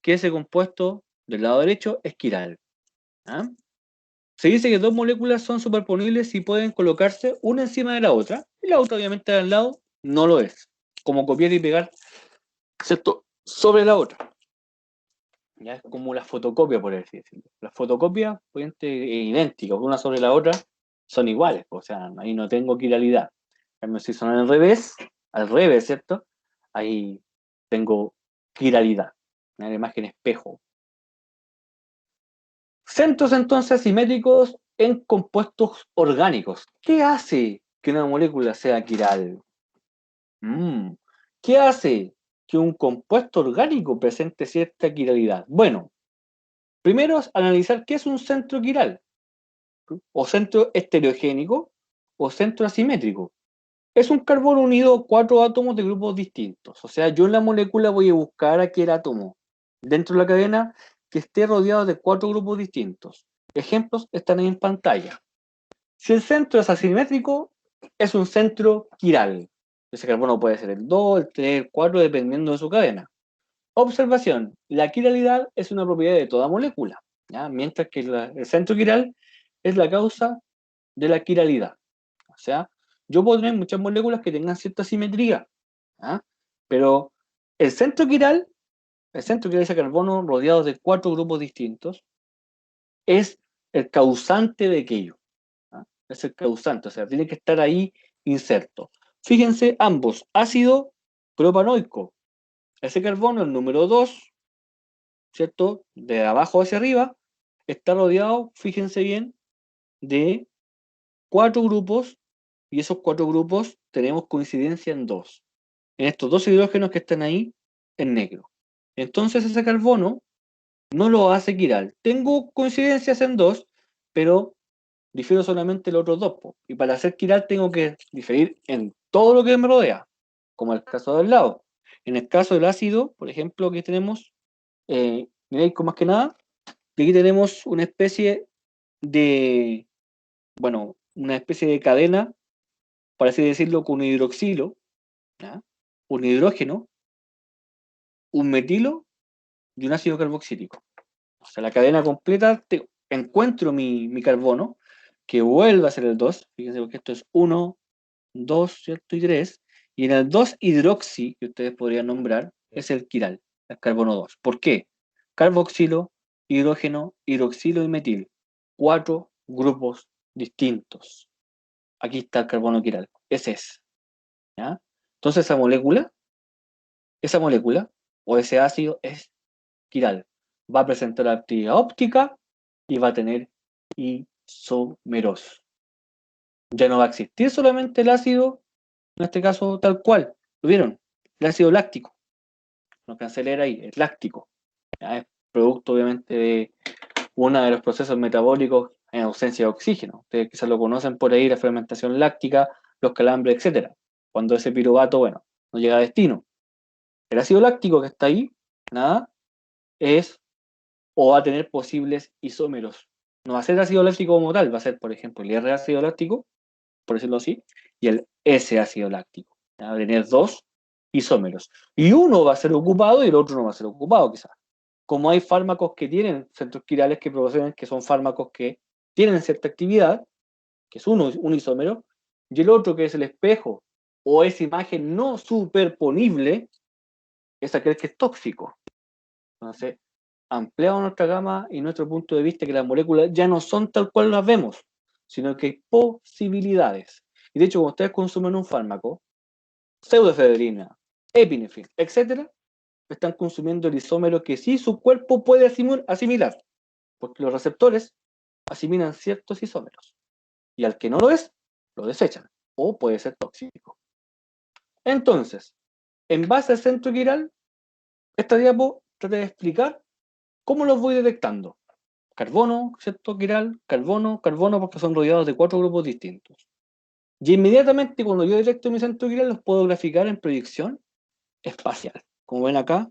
que ese compuesto del lado derecho es quiral. ¿Ah? Se dice que dos moléculas son superponibles si pueden colocarse una encima de la otra, y la otra obviamente al lado no lo es, como copiar y pegar, ¿cierto?, sobre la otra. Ya es como la fotocopia, por así decirlo. Las fotocopias, obviamente, idénticas, una sobre la otra, son iguales, o sea, ahí no tengo quiralidad. Si son al revés, ¿cierto? Ahí tengo quiralidad, la imagen espejo. Centros entonces simétricos en compuestos orgánicos. ¿Qué hace que una molécula sea quiral? ¿Qué hace que un compuesto orgánico presente cierta quiralidad? Bueno, primero es analizar qué es un centro quiral, o centro estereogénico, o centro asimétrico. Es un carbono unido a 4 átomos de grupos distintos. O sea, yo en la molécula voy a buscar aquel átomo dentro de la cadena que esté rodeado de 4 grupos distintos. Ejemplos están ahí en pantalla. Si el centro es asimétrico, es un centro quiral. Ese carbono puede ser el 2, el 3, el 4, dependiendo de su cadena. Observación: la quiralidad es una propiedad de toda molécula, ¿ya? Mientras que el centro quiral es la causa de la quiralidad. O sea, yo puedo tener muchas moléculas que tengan cierta simetría, ¿ah? Pero el centro quiral es ese carbono rodeado de 4 grupos distintos, es el causante de aquello. ¿Ah? Es el causante, o sea, tiene que estar ahí inserto. Fíjense, ambos, ácido propanoico. Ese carbono, el número 2, ¿cierto? De abajo hacia arriba, está rodeado, fíjense bien, de 4 grupos, y esos 4 grupos tenemos coincidencia en 2. En estos 2 hidrógenos que están ahí, en negro. Entonces ese carbono no lo hace quiral. Tengo coincidencias en 2, pero difiero solamente en los otros 2. Y para hacer quiral tengo que diferir en todo lo que me rodea, como el caso del lado. En el caso del ácido, por ejemplo, que tenemos, mireico más que nada, y aquí tenemos una especie de, bueno, una especie de cadena, por así decirlo, con un hidroxilo, ¿ya? Un hidrógeno, un metilo y un ácido carboxílico. O sea, la cadena completa, encuentro mi carbono, que vuelve a ser el 2, fíjense porque esto es 1, 2, ¿cierto? Y 3, y en el 2 hidroxi, que ustedes podrían nombrar, es el quiral, el carbono 2. ¿Por qué? Carboxilo, hidrógeno, hidroxilo y metil. 4 grupos distintos. Aquí está el carbono quiral, ese es. ¿Ya? Entonces esa molécula, o ese ácido, es quiral. Va a presentar actividad óptica y va a tener isómeros. Ya no va a existir solamente el ácido, en este caso tal cual. ¿Lo vieron? El ácido láctico. No cancela ahí, es láctico. ¿Ya? Es producto obviamente de uno de los procesos metabólicos en ausencia de oxígeno. Ustedes quizás lo conocen por ahí, la fermentación láctica, los calambres, etc. Cuando ese piruvato, bueno, no llega a destino. El ácido láctico que está ahí, nada, es o va a tener posibles isómeros. No va a ser ácido láctico como tal, va a ser, por ejemplo, el R ácido láctico, por decirlo así, y el S ácido láctico. Va a tener 2 isómeros. Y uno va a ser ocupado y el otro no va a ser ocupado, quizás. Como hay fármacos que tienen centros quirales que proceden, que son fármacos que tienen cierta actividad, que es un isómero, y el otro que es el espejo, o esa imagen no superponible, es aquel que es tóxico. Entonces, ampliamos nuestra gama y nuestro punto de vista que las moléculas ya no son tal cual las vemos, sino que hay posibilidades. Y de hecho, cuando ustedes consumen un fármaco, pseudoefedrina, epinefrina, etc., están consumiendo el isómero que sí su cuerpo puede asimilar, porque los receptores asimilan ciertos isómeros. Y al que no lo es, lo desechan, o puede ser tóxico. Entonces, en base al centro quiral, esta diapo trata de explicar cómo los voy detectando. Carbono, ¿cierto? Quiral, carbono, carbono, porque son rodeados de 4 grupos distintos. Y inmediatamente cuando yo detecto mi centro quiral, los puedo graficar en proyección espacial. Como ven acá,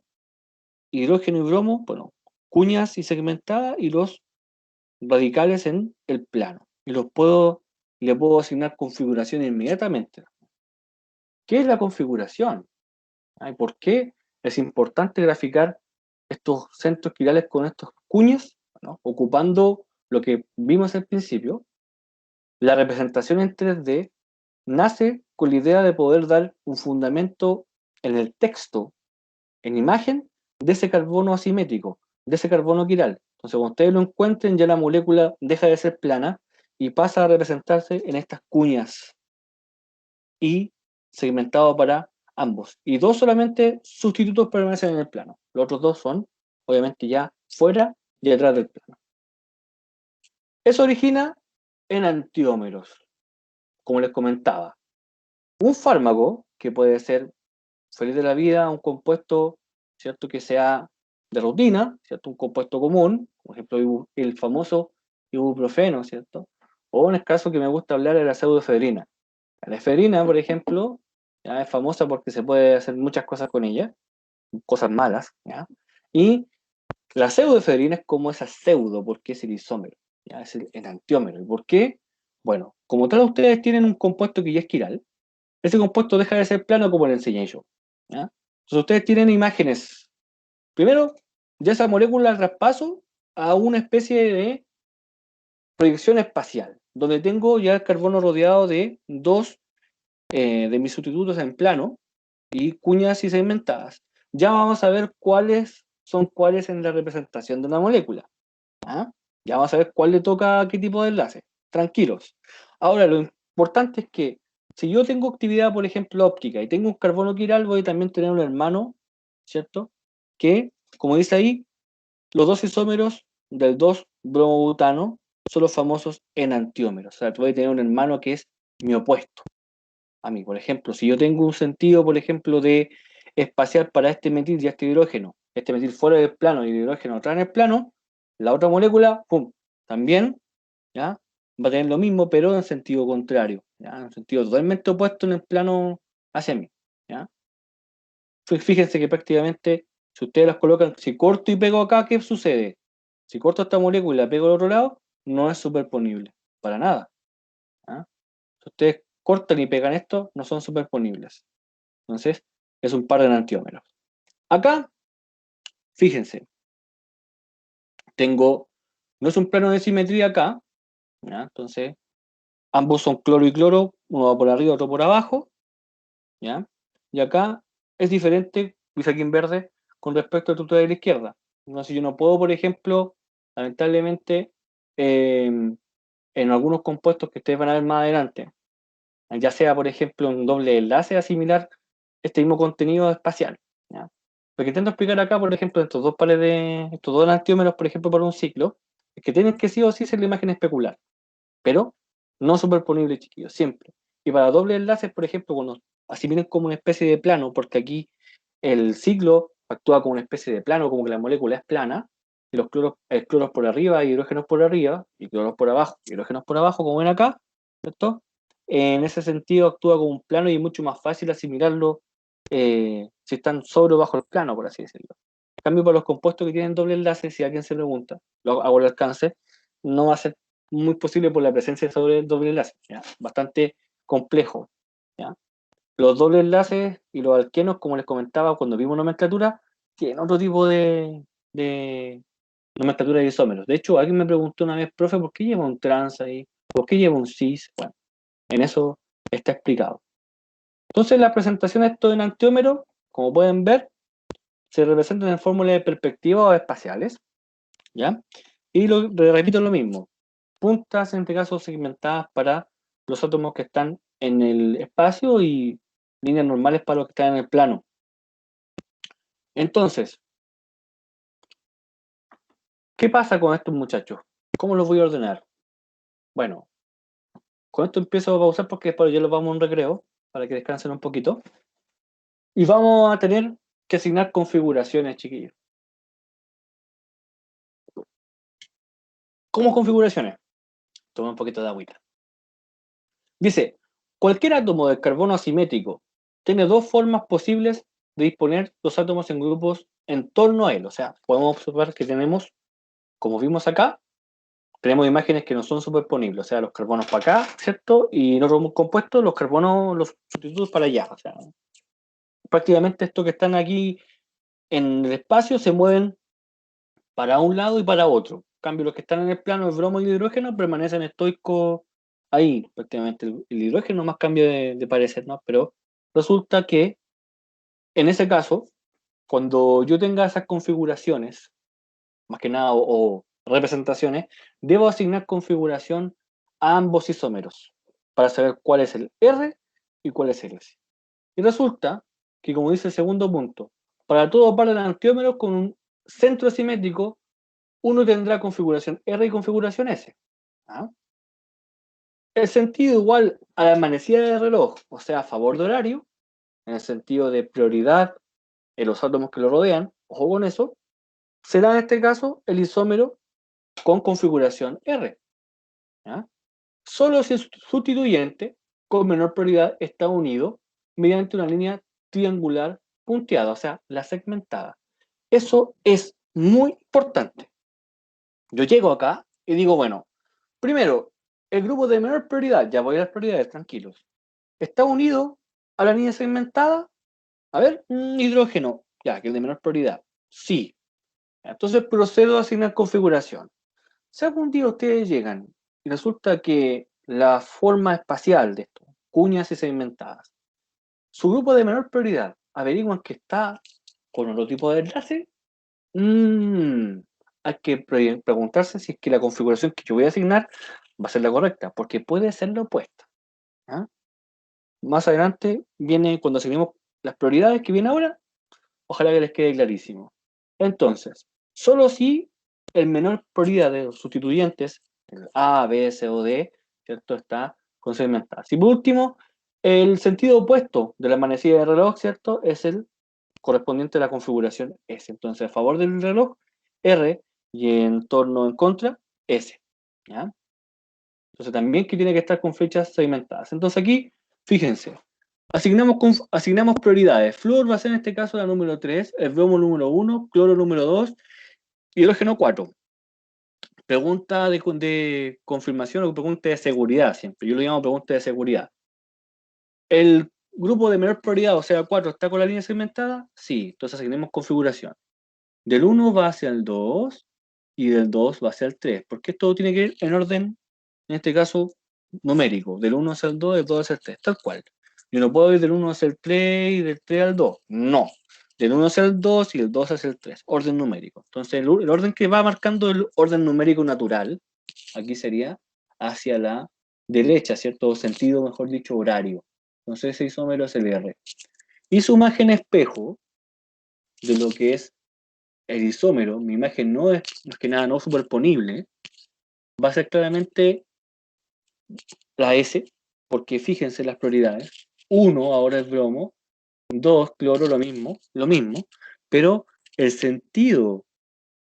hidrógeno y bromo, bueno, cuñas y segmentadas, y los radicales en el plano. Y le puedo asignar configuración inmediatamente. ¿Qué es la configuración? ¿Y por qué es importante graficar estos centros quirales con estos cuñas? ¿No? Ocupando lo que vimos al principio, la representación en 3D nace con la idea de poder dar un fundamento en el texto, en imagen, de ese carbono asimétrico, de ese carbono quiral. Entonces, cuando ustedes lo encuentren, ya la molécula deja de ser plana y pasa a representarse en estas cuñas y segmentado para ambos. Y dos solamente sustitutos permanecen en el plano. Los otros dos son, obviamente, ya fuera y detrás del plano. Eso origina enantiómeros, como les comentaba. Un fármaco que puede ser feliz de la vida, un compuesto, ¿cierto?, que sea de rutina, ¿cierto?, un compuesto común, por ejemplo, el famoso ibuprofeno, ¿cierto? O en el caso que me gusta hablar de la pseudoefedrina. La efedrina, por ejemplo, ya es famosa porque se puede hacer muchas cosas con ella, cosas malas, ¿ya? Y la pseudoefedrina es como esa pseudo, porque es el isómero, ¿ya? Es el enantiómero. ¿Y por qué? Bueno, como tal ustedes tienen un compuesto que ya es quiral, ese compuesto deja de ser plano como le enseñé yo, ¿ya? Entonces ustedes tienen imágenes. Primero, ya esa molécula traspaso a una especie de proyección espacial, donde tengo ya el carbono rodeado de dos de mis sustitutos en plano y cuñas y segmentadas. Ya vamos a ver cuáles son cuáles en la representación de una molécula. ¿Ah? Ya vamos a ver cuál le toca a qué tipo de enlace. Tranquilos. Ahora, lo importante es que si yo tengo actividad, por ejemplo, óptica y tengo un carbono quiral, voy a también tener un hermano, ¿cierto? Que, como dice ahí, los dos isómeros del 2-bromobutano son los famosos enantiómeros. O sea, voy a tener un hermano que es mi opuesto a mí. Por ejemplo, si yo tengo un sentido, por ejemplo, de espacial para este metil y este metil fuera del plano y el hidrógeno atrás en el plano, la otra molécula, ¡pum!, también, ¿ya?, va a tener lo mismo, pero en sentido contrario, ¿ya?, en sentido totalmente opuesto en el plano hacia mí, ¿ya? Fíjense que prácticamente, si ustedes las colocan, si corto y pego acá, ¿qué sucede? Si corto esta molécula y la pego al otro lado, no es superponible, para nada, ¿ya? Si ustedes cortan y pegan esto, no son superponibles. Entonces, es un par de enantiómeros. Acá, fíjense, no es un plano de simetría acá, ¿ya? Entonces, ambos son cloro y cloro, uno va por arriba, otro por abajo, ¿ya? Y acá es diferente, dice aquí en verde, con respecto al tutor de la izquierda. Entonces, yo no puedo, por ejemplo, lamentablemente, en algunos compuestos que ustedes van a ver más adelante, ya sea, por ejemplo, un doble enlace, asimilar este mismo contenido espacial, ¿ya? Lo que intento explicar acá, por ejemplo, estos dos enantiómeros, por ejemplo, para un ciclo, es que tienen que sí o sí ser la imagen especular, pero no superponible, chiquillos, siempre. Y para doble enlaces, por ejemplo, cuando asimilen como una especie de plano, porque aquí el ciclo actúa como una especie de plano, como que la molécula es plana, y los cloros por arriba, hidrógenos por arriba, y cloros por abajo, hidrógenos por abajo, como ven acá, ¿cierto? En ese sentido actúa como un plano y es mucho más fácil asimilarlo si están sobre o bajo el plano, por así decirlo. En cambio, para los compuestos que tienen doble enlace, si alguien se pregunta, lo hago al alcance, no va a ser muy posible por la presencia de doble enlace, ¿ya? Bastante complejo, ¿ya? Los dobles enlaces y los alquenos, como les comentaba cuando vimos nomenclatura, tienen otro tipo de nomenclatura de isómeros. De hecho, alguien me preguntó una vez, profe, ¿por qué lleva un trans ahí? ¿Por qué lleva un cis? Bueno, en eso está explicado. Entonces, la presentación de estos enantiómeros, como pueden ver, se representan en fórmulas de perspectiva o espaciales, ¿ya? Y repito lo mismo, puntas, en este caso, segmentadas para los átomos que están en el espacio y líneas normales para los que están en el plano. Entonces, ¿qué pasa con estos muchachos? ¿Cómo los voy a ordenar? Bueno, con esto empiezo a pausar porque después ya los vamos a un recreo para que descansen un poquito. Y vamos a tener que asignar configuraciones, chiquillos. ¿Cómo configuraciones? Toma un poquito de agüita. Dice, cualquier átomo de carbono asimétrico tiene dos formas posibles de disponer los átomos en grupos en torno a él. O sea, podemos observar que tenemos, como vimos acá, tenemos imágenes que no son superponibles. O sea, los carbonos para acá, ¿cierto? Y en otro compuesto, los carbonos, los sustitutos para allá. O sea, prácticamente estos que están aquí en el espacio se mueven para un lado y para otro. cambio, los que están en el plano, el bromo y el hidrógeno, permanecen estoicos ahí, prácticamente. El hidrógeno más cambia de parecer, ¿no? Pero resulta que, en ese caso, cuando yo tenga esas configuraciones, más que nada, o representaciones, debo asignar configuración a ambos isómeros para saber cuál es el R y cuál es el S. Y resulta que, como dice el segundo punto, para todo par de enantiómeros con un centro asimétrico, uno tendrá configuración R y configuración S. ¿Ah? El sentido igual a la manecilla del reloj, o sea, a favor de horario, en el sentido de prioridad en los átomos que lo rodean, ojo con eso, será en este caso el isómero con configuración R. ¿Ya? Solo si el sustituyente con menor prioridad está unido mediante una línea triangular punteada, o sea, la segmentada. Eso es muy importante. Yo llego acá y digo, bueno, primero, el grupo de menor prioridad, ya voy a las prioridades, tranquilos, está unido a la línea segmentada. A ver, hidrógeno, ya, que es de menor prioridad. Sí. Entonces procedo a asignar configuración. Si algún día ustedes llegan y resulta que la forma espacial de esto, cuñas y segmentadas, su grupo de menor prioridad averiguan que está con otro tipo de enlace, hay que preguntarse si es que la configuración que yo voy a asignar va a ser la correcta, porque puede ser la opuesta. ¿Ah? Más adelante viene, cuando asignemos las prioridades que viene ahora, ojalá que les quede clarísimo. Entonces, solo si el menor prioridad de los sustituyentes, el A, B, C o D, ¿cierto? Está con segmentada. Si por último, el sentido opuesto de la manecilla del reloj, ¿cierto? Es el correspondiente a la configuración S. Entonces, a favor del reloj, R, y en torno en contra, S. ¿Ya? Entonces, también que tiene que estar con flechas segmentadas. Entonces, aquí, fíjense, asignamos prioridades. Flúor va a ser en este caso la número 3, el bromo número 1, cloro número 2, hidrógeno 4. Pregunta de confirmación o pregunta de seguridad siempre. Yo lo llamo pregunta de seguridad. ¿El grupo de menor prioridad, o sea 4, está con la línea segmentada? Sí, entonces asignemos configuración. Del 1 va hacia el 2 y del 2 va hacia el 3, porque esto tiene que ir en orden, en este caso, numérico. Del 1 hacia el 2, del 2 hacia el 3, tal cual. Yo no puedo ir del 1 hacia el 3 y del 3 al 2. No. Del 1 hacia el 2 y del 2 hacia el 3. Orden numérico. Entonces, el orden que va marcando el orden numérico natural, aquí sería hacia la derecha, ¿cierto? Sentido, mejor dicho, horario. Entonces, ese isómero es el R. Y su imagen espejo de lo que es el isómero, mi imagen no es más que nada no superponible, va a ser claramente la S, porque fíjense las prioridades. 1 ahora es bromo, 2 cloro, lo mismo, pero el sentido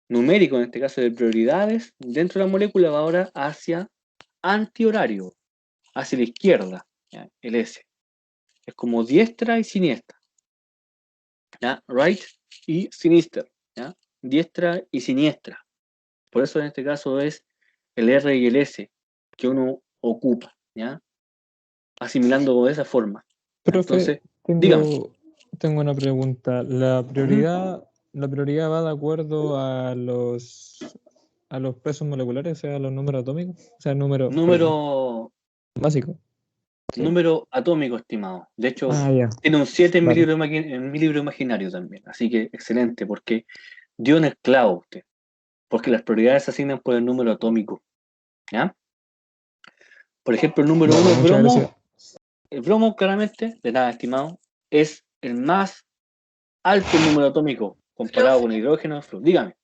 numérico, en este caso de prioridades, dentro de la molécula va ahora hacia antihorario, hacia la izquierda, ¿ya? El S. Es como diestra y siniestra. ¿Ya? Right y sinister. ¿Ya? Diestra y siniestra. Por eso en este caso es el R y el S que uno ocupa, ¿ya? Asimilando de esa forma. Profe, Entonces, dígame. tengo una pregunta. ¿La prioridad va de acuerdo a los pesos moleculares, o sea, a los números atómicos? O sea, Número básico. Sí. Número atómico, estimado. De hecho, Ya. tiene un 7 en mi, Vale. en mi libro imaginario también. Así que excelente, porque dio en el clavo usted. Porque las prioridades se asignan por el número atómico. ¿Ya? Por ejemplo, el número 1, el Muchas bromo. gracias. El bromo, claramente, de nada, estimado, es el más alto número atómico comparado con el hidrógeno y el flúor. Dígame.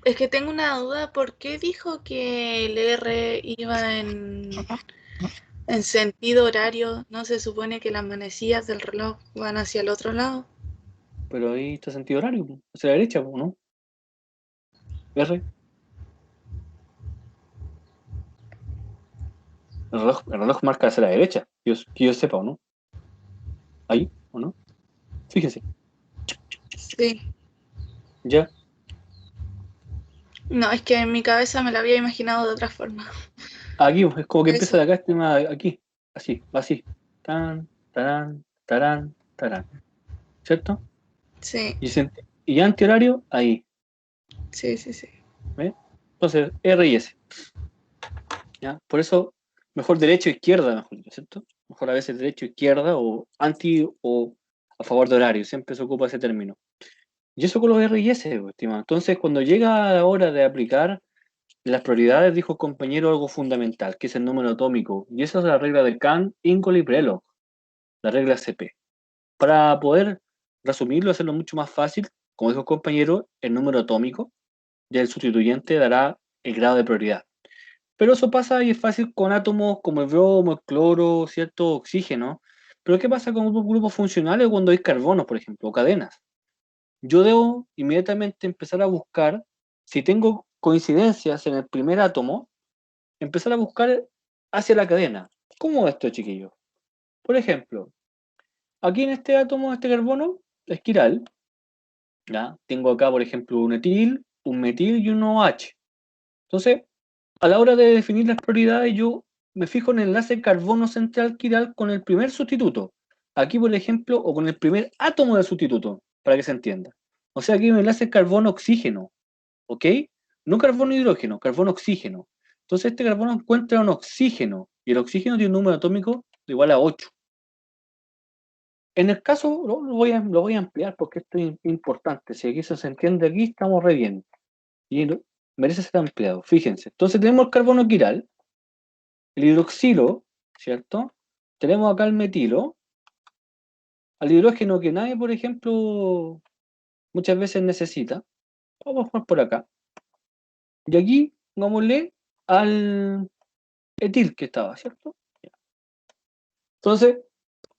Es que tengo una duda, ¿por qué dijo que el R iba en sentido horario? ¿No se supone que las manecillas del reloj van hacia el otro lado? Pero ahí está sentido horario, hacia la derecha, ¿no? R. El reloj marca hacia la derecha, que yo sepa, ¿o no? Ahí, ¿o no? Fíjese. Sí. Ya. No, es que en mi cabeza me lo había imaginado de otra forma. Aquí, es como que Eso. empieza de acá, estimada, aquí. Así, así. Tan, tarán, tarán, tarán. ¿Cierto? Sí, Y antihorario, ahí. sí, sí, sí. ¿Ves? Entonces, R y S. ¿Ya? Por eso, mejor derecha o izquierda, mejor, ¿cierto? Mejor a veces derecha o izquierda, o anti o a favor de horario, siempre se ocupa ese término. Y eso con los R y S, pues, estimado. Entonces, cuando llega la hora de aplicar las prioridades, dijo el compañero algo fundamental, que es el número atómico. Y esa es la regla de Kant, Ingold y Prelog, la regla CP. Para poder resumirlo, hacerlo mucho más fácil, como dijo el compañero, el número atómico y el sustituyente dará el grado de prioridad. Pero eso pasa y es fácil con átomos como el bromo, el cloro, cierto oxígeno. Pero ¿qué pasa con grupos funcionales cuando hay carbonos, por ejemplo, o cadenas? Yo debo inmediatamente empezar a buscar, si tengo coincidencias en el primer átomo, empezar a buscar hacia la cadena. ¿Cómo esto, chiquillos? Por ejemplo, aquí en este átomo, este carbono, es quiral, ¿ya? Tengo acá, por ejemplo, un etil, un metil y un OH. Entonces, a la hora de definir las prioridades, yo me fijo en el enlace carbono central quiral con el primer sustituto. Aquí, por ejemplo, o con el primer átomo del sustituto, para que se entienda. O sea, aquí hay un enlace carbono-oxígeno, ¿ok? No carbono-hidrógeno, carbono-oxígeno. Entonces, este carbono encuentra un oxígeno, y el oxígeno tiene un número atómico de igual a 8. En el caso, lo voy a ampliar porque esto es importante. Si aquí se entiende aquí, estamos re bien. Y merece ser ampliado. Fíjense. Entonces tenemos el carbono quiral, el hidroxilo, ¿cierto? Tenemos acá el metilo, al hidrógeno que nadie, por ejemplo, muchas veces necesita. Vamos a poner por acá. Y aquí, pongámosle al etil que estaba, ¿cierto? Entonces,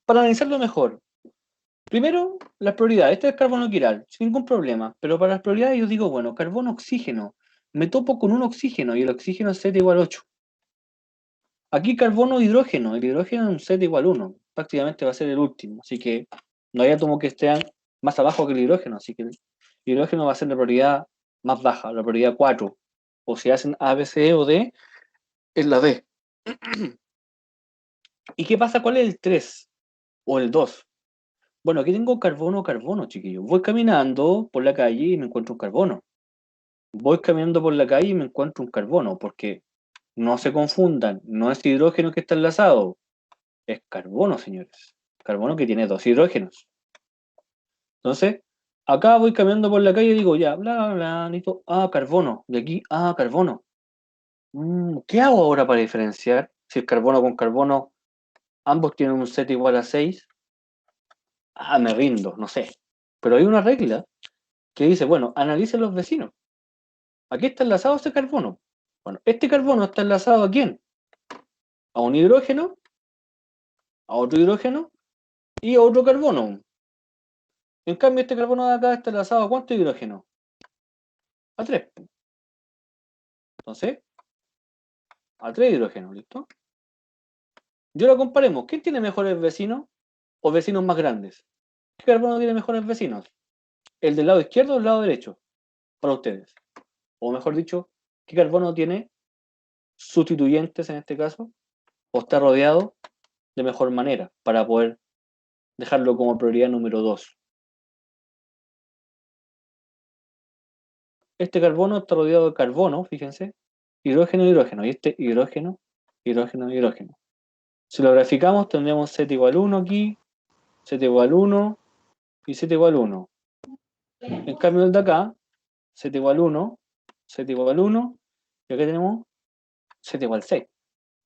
para analizarlo mejor, primero, las prioridades. Este es carbono quiral, sin ningún problema. Pero para las prioridades yo digo, bueno, carbono, oxígeno. Me topo con un oxígeno y el oxígeno es Z igual 8. Aquí carbono, hidrógeno. El hidrógeno es un Z igual 1. Prácticamente va a ser el último. Así que no hay átomos que estén más abajo que el hidrógeno. Así que el hidrógeno va a ser la prioridad más baja, la prioridad 4. O si hacen A, B, C o D, es la D. ¿Y qué pasa? ¿Cuál es el 3 o el 2? Bueno, aquí tengo carbono, carbono, chiquillos. Voy caminando por la calle y me encuentro un carbono. Voy caminando por la calle y me encuentro un carbono, porque no se confundan, no es hidrógeno que está enlazado, es carbono, señores. Carbono que tiene 2 hidrógenos. Entonces, acá voy caminando por la calle y digo, ya, bla, bla, bla, necesito, carbono. De aquí, carbono. ¿Qué hago ahora para diferenciar si el carbono con carbono ambos tienen un Z igual a 6? Me rindo, no sé. Pero hay una regla que dice, bueno, analice los vecinos. Aquí está enlazado este carbono. Bueno, este carbono está enlazado ¿a quién? A un hidrógeno, a otro hidrógeno y a otro carbono. En cambio, este carbono de acá está enlazado ¿a cuántos hidrógenos? A 3. Entonces, a 3 hidrógenos, ¿listo? Y ahora comparemos, ¿quién tiene mejores vecinos o vecinos más grandes? ¿Qué carbono tiene mejores vecinos? ¿El del lado izquierdo o el lado derecho? Para ustedes. O mejor dicho, ¿qué carbono tiene sustituyentes en este caso? ¿O está rodeado de mejor manera para poder dejarlo como prioridad número 2? Este carbono está rodeado de carbono, fíjense, hidrógeno, hidrógeno, y este hidrógeno, hidrógeno, hidrógeno. Si lo graficamos, tendríamos Z igual 1 aquí, Z igual 1 y Z igual 1. En cambio, el de acá, Z igual 1, Z igual 1, y acá tenemos Z igual 6.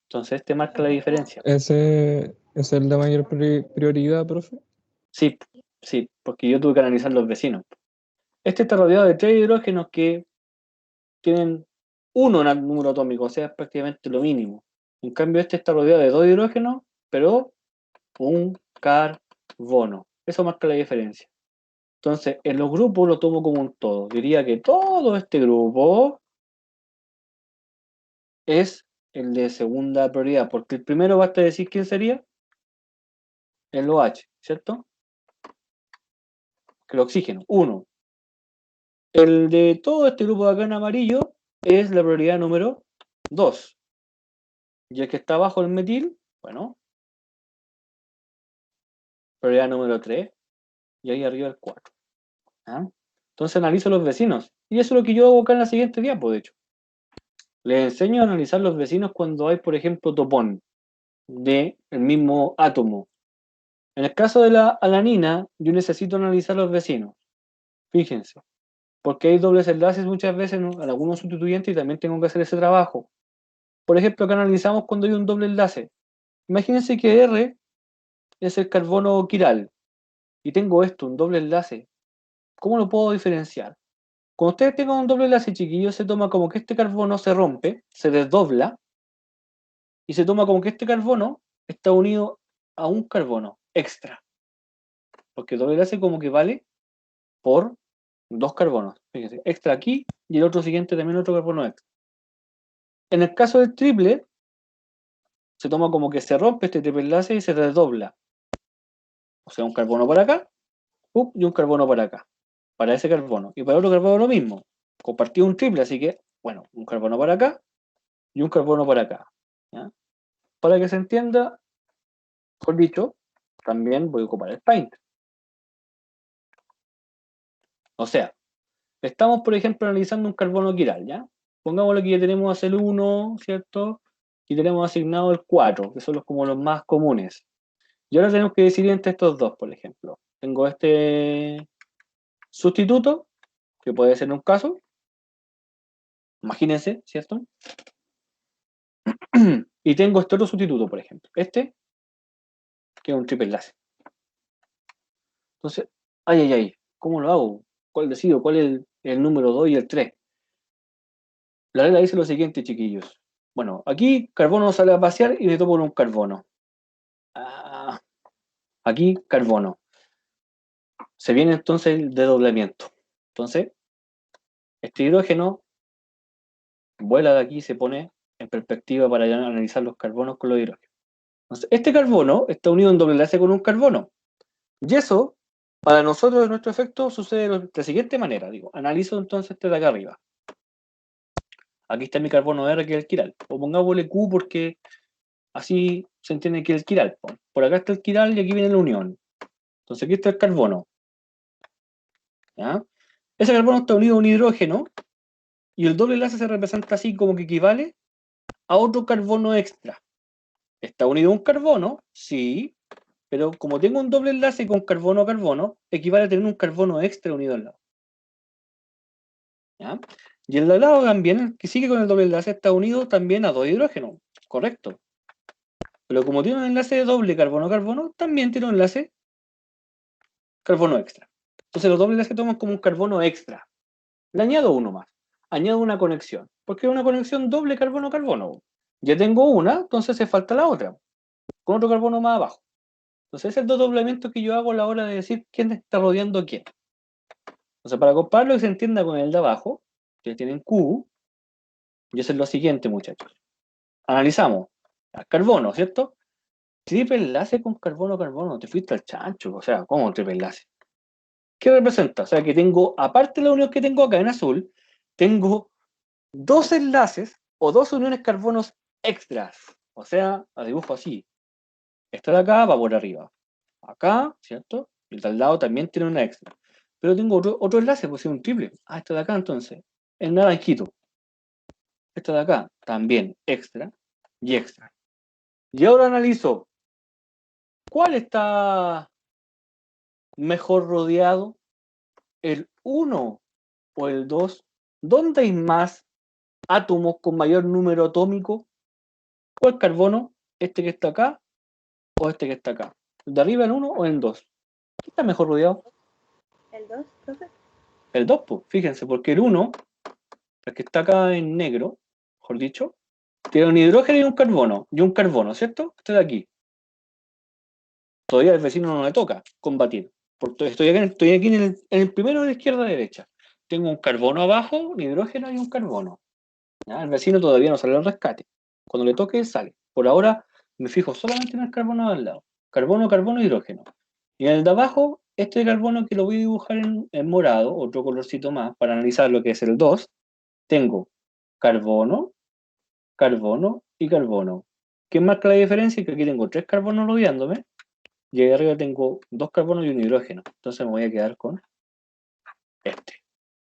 Entonces, este marca la diferencia. ¿Ese es el de mayor prioridad, profe? Sí, sí, porque yo tuve que analizar los vecinos. Este está rodeado de 3 hidrógenos que tienen 1 en el número atómico, o sea, es prácticamente lo mínimo. En cambio, este está rodeado de 2 hidrógenos, pero un carbono. Eso marca la diferencia. Entonces, en los grupos lo tomo como un todo. Diría que todo este grupo es el de segunda prioridad, porque el primero basta decir quién sería el OH, ¿cierto? Que el oxígeno, 1. El de todo este grupo de acá en amarillo es la prioridad número 2. Y el que está abajo el metil, bueno, prioridad número 3. Y ahí arriba el 4. ¿Ah? Entonces analizo los vecinos. Y eso es lo que yo hago acá en la siguiente diapo, de hecho. Les enseño a analizar los vecinos cuando hay, por ejemplo, topón del mismo átomo. En el caso de la alanina, yo necesito analizar los vecinos. Fíjense, porque hay dobles enlaces muchas veces, ¿no?, en algunos sustituyentes y también tengo que hacer ese trabajo. Por ejemplo, acá analizamos cuando hay un doble enlace. Imagínense que R es el carbono quiral y tengo esto, un doble enlace. ¿Cómo lo puedo diferenciar? Cuando ustedes tengan un doble enlace, chiquillos, se toma como que este carbono se rompe, se desdobla, y se toma como que este carbono está unido a un carbono extra. Porque el doble enlace como que vale por dos carbonos. Fíjense, extra aquí y el otro siguiente también otro carbono extra. En el caso del triple, se toma como que se rompe este triple enlace y se desdobla. O sea, un carbono para acá y un carbono para acá. Para ese carbono. Y para otro carbono lo mismo. Compartió un triple, así que, bueno, un carbono para acá y un carbono para acá. ¿Ya? Para que se entienda, por dicho, también voy a ocupar el Paint. O sea, estamos, por ejemplo, analizando un carbono quiral, ¿ya? Pongámosle que ya tenemos el 1, ¿cierto? Y tenemos asignado el 4, que son como los más comunes. Y ahora tenemos que decidir entre estos dos, por ejemplo. Tengo este sustituto, que puede ser un caso. Imagínense, ¿cierto? Y tengo este otro sustituto, por ejemplo. Este, que es un triple enlace. Entonces, ay, ¿cómo lo hago? ¿Cuál decido? ¿Cuál es el número 2 y el 3? La regla dice lo siguiente, chiquillos. Bueno, aquí carbono sale a pasear y le tomo un carbono. Aquí carbono. Se viene entonces el desdoblamiento. Entonces, este hidrógeno vuela de aquí y se pone en perspectiva para ya analizar los carbonos con los hidrógenos. Entonces, este carbono está unido en doble enlace con un carbono. Y eso, para nosotros, en nuestro efecto, sucede de la siguiente manera. Digo, analizo entonces este de acá arriba. Aquí está mi carbono R, que es el quiral. O pongámosle Q porque así se entiende que es el quiral. Por acá está el quiral y aquí viene la unión. Entonces aquí está el carbono. ¿Ya? Ese carbono está unido a un hidrógeno y el doble enlace se representa así como que equivale a otro carbono extra. ¿Está unido a un carbono? Sí, pero como tengo un doble enlace con carbono a carbono, equivale a tener un carbono extra unido al lado. ¿Ya? Y el de lado también, el que sigue con el doble enlace, está unido también a dos hidrógenos, correcto. Pero como tiene un enlace de doble carbono-carbono, también tiene un enlace carbono extra. Entonces los dobles enlaces toman como un carbono extra. Le añado uno más. Añado una conexión. Porque es una conexión doble carbono-carbono. Ya tengo una, entonces se falta la otra. Con otro carbono más abajo. Entonces ese es el desdoblamiento que yo hago a la hora de decir quién está rodeando a quién. Entonces para compararlo y se entienda con el de abajo, que tienen Q, y eso es lo siguiente, muchachos. Analizamos al carbono, ¿cierto? Triple enlace con carbono-carbono. Te fuiste al chancho. O sea, ¿cómo triple enlace? ¿Qué representa? O sea, que tengo, aparte de la unión que tengo acá en azul, tengo dos enlaces o dos uniones carbonos extras. O sea, la dibujo así. Esta de acá va por arriba. Acá, ¿cierto? Y el de al lado también tiene una extra. Pero tengo otro enlace, pues es un triple. Ah, esta de acá entonces. El naranjito. Esta de acá también extra y extra. Y ahora analizo cuál está mejor rodeado, el 1 o el 2. ¿Dónde hay más átomos con mayor número atómico? ¿Cuál carbono? ¿Este que está acá o este que está acá? ¿El de arriba, el 1 o el 2? ¿Qué está mejor rodeado? ¿El 2, profe? El 2, pues, fíjense, porque el 1, el que está acá en negro, mejor dicho, tiene un hidrógeno y un carbono, ¿cierto? Este de aquí. Todavía al vecino no le toca combatir. Porque estoy aquí en el primero de la izquierda a la derecha. Tengo un carbono abajo, un hidrógeno y un carbono. ¿Ya? El vecino todavía no sale al rescate. Cuando le toque, sale. Por ahora me fijo solamente en el carbono de al lado. Carbono, carbono, hidrógeno. Y en el de abajo, este carbono que lo voy a dibujar en morado, otro colorcito más, para analizar lo que es el 2, tengo carbono, carbono y carbono. ¿Qué marca la diferencia? Que aquí tengo 3 carbonos rodeándome y ahí arriba tengo 2 carbonos y un hidrógeno. Entonces me voy a quedar con este.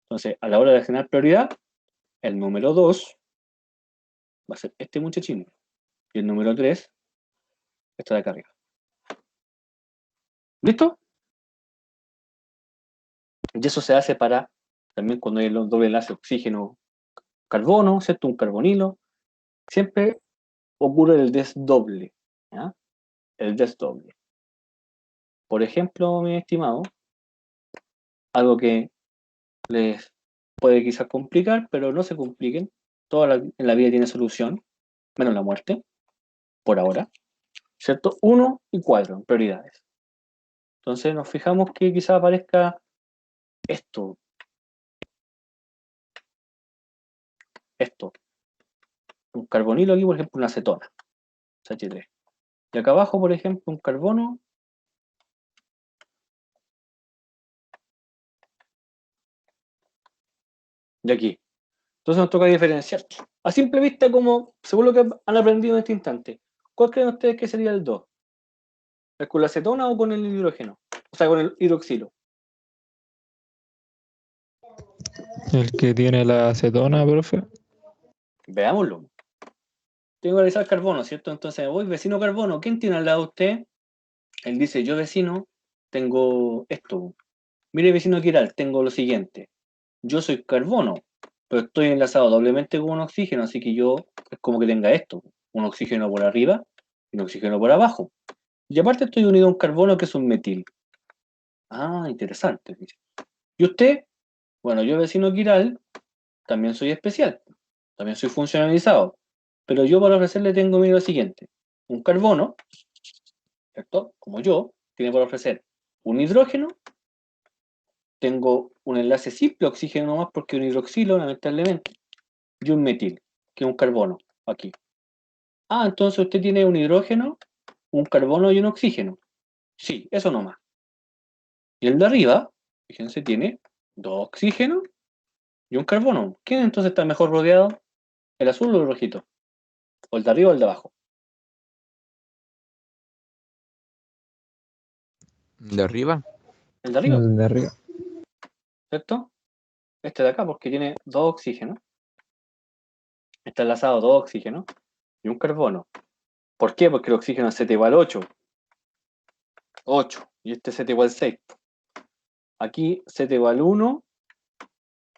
Entonces, a la hora de asignar prioridad, el número 2 va a ser este muchachín. Y el número 3 está de acá arriba. ¿Listo? Y eso se hace para, también cuando hay el doble enlace oxígeno-carbono, ¿cierto? Un carbonilo. Siempre ocurre el desdoble. ¿Ya? El desdoble. Por ejemplo, mi estimado, algo que les puede quizás complicar, pero no se compliquen. En la vida tiene solución, menos la muerte, por ahora. ¿Cierto? 1 y 4, prioridades. Entonces nos fijamos que quizás aparezca esto. Un carbonilo aquí, por ejemplo, una acetona, CH3. Y acá abajo, por ejemplo, un carbono. Y aquí. Entonces nos toca diferenciar. A simple vista, como según lo que han aprendido en este instante, ¿cuál creen ustedes que sería el 2? ¿Es con la acetona o con el hidrógeno? O sea, con el hidroxilo. El que tiene la acetona, profe. Veámoslo. Tengo que realizar carbono, ¿cierto? Entonces me voy, vecino carbono. ¿Quién tiene al lado de usted? Él dice, yo vecino, tengo esto. Mire, vecino Quiral, tengo lo siguiente. Yo soy carbono, pero estoy enlazado doblemente con un oxígeno, así que yo es como que tenga esto. Un oxígeno por arriba y un oxígeno por abajo. Y aparte estoy unido a un carbono que es un metil. Ah, interesante. ¿Y usted? Bueno, yo vecino Quiral, también soy especial. También soy funcionalizado. Pero yo para ofrecerle tengo, mira, lo siguiente. Un carbono, ¿cierto? Como yo, tiene por ofrecer un hidrógeno. Tengo un enlace simple, oxígeno nomás, porque un hidroxilo, lamentablemente. Y un metil, que es un carbono, aquí. Ah, entonces usted tiene un hidrógeno, un carbono y un oxígeno. Sí, eso nomás. Y el de arriba, fíjense, tiene 2 oxígenos y un carbono. ¿Quién entonces está mejor rodeado? ¿El azul o el rojito? ¿O el de arriba o el de abajo? ¿De arriba? El de arriba, El de arriba. ¿cierto? Este de acá, porque tiene 2 oxígenos. Está enlazado 2 oxígenos y un carbono. ¿Por qué? Porque el oxígeno es Z igual 8. 8. Y este es Z igual 6. Aquí Z igual 1,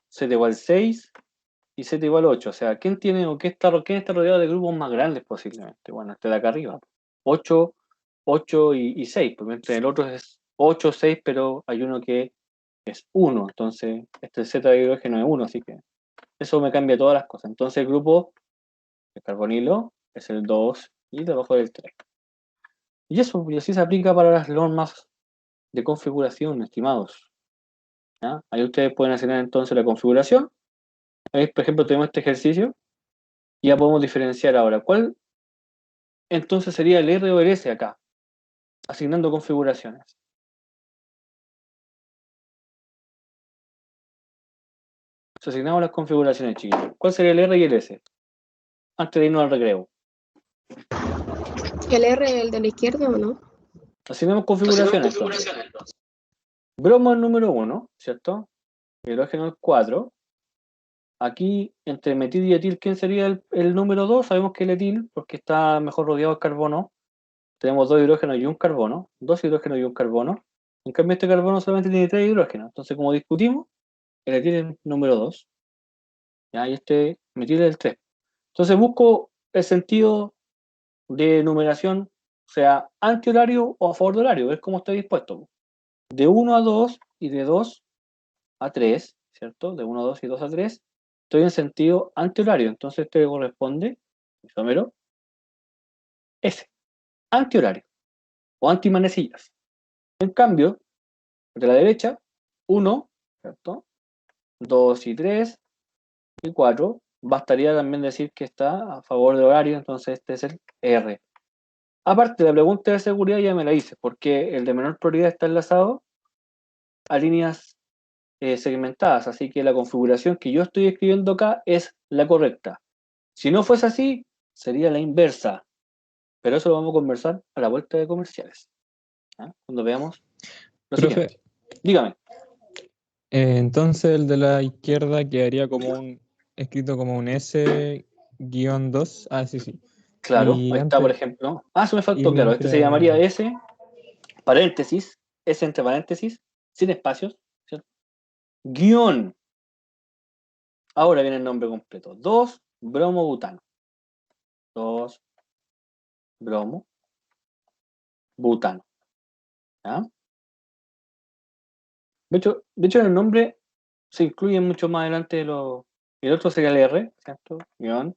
Z igual 6 y Z igual 8. O sea, ¿quién tiene o quién está rodeado de grupos más grandes posiblemente? Bueno, este de acá arriba. 8, 8 y 6. Porque entre el otro es 8, 6, pero hay uno que es 1. Entonces, este Z de hidrógeno es 1, así que eso me cambia todas las cosas. Entonces, el grupo de carbonilo es el 2 y debajo del 3. Y eso, y así se aplica para las normas de configuración, estimados. ¿Ya? Ahí ustedes pueden asignar entonces la configuración. Ahí, por ejemplo, tenemos este ejercicio y ya podemos diferenciar ahora. ¿Cuál entonces sería el R o el S acá? Asignando configuraciones. Entonces, asignamos las configuraciones, chiquillos. ¿Cuál sería el R y el S? Antes de irnos al recreo. ¿El R, el de la izquierda o no? Asignamos configuraciones. Entonces. Bromo el número 1, ¿cierto? Hidrógeno el 4. Aquí, entre metil y etil, ¿quién sería el número 2? Sabemos que el etil, porque está mejor rodeado de carbono. Tenemos 2 hidrógenos y un carbono. 2 hidrógenos y un carbono. En cambio, este carbono solamente tiene 3 hidrógenos. Entonces, como discutimos, el etil es el número 2. ¿Ya? Y este metil es el 3. Entonces, busco el sentido de numeración, sea antihorario o a favor de horario. Es como estoy dispuesto. De 1 a 2 y de 2 a 3, ¿cierto? De 1 a 2 y 2 a 3. Estoy en sentido antihorario. Entonces, este corresponde, isómero, S. Antihorario o antimanecillas. En cambio, de la derecha, 1, ¿cierto? 2 y 3 y 4. Bastaría también decir que está a favor de horario, entonces este es el R. Aparte, la pregunta de seguridad ya me la hice, porque el de menor prioridad está enlazado a líneas segmentadas, así que la configuración que yo estoy escribiendo acá es la correcta. Si no fuese así, sería la inversa. Pero eso lo vamos a conversar a la vuelta de comerciales. ¿Ah? Cuando veamos lo Profe, siguiente. Dígame. entonces el de la izquierda quedaría como escrito como un S guión 2. Ah, sí, sí. Claro, Y ahí está, por antes, ejemplo. Ah, eso me y faltó, claro. Este se mientras, llamaría S, paréntesis, S entre paréntesis, sin espacios, ¿cierto? Guión. Ahora viene el nombre completo. 2-bromobutano. 2-bromobutano. ¿Ya? De hecho, en el nombre se incluye mucho más adelante el otro sería el R, ¿cierto? Guión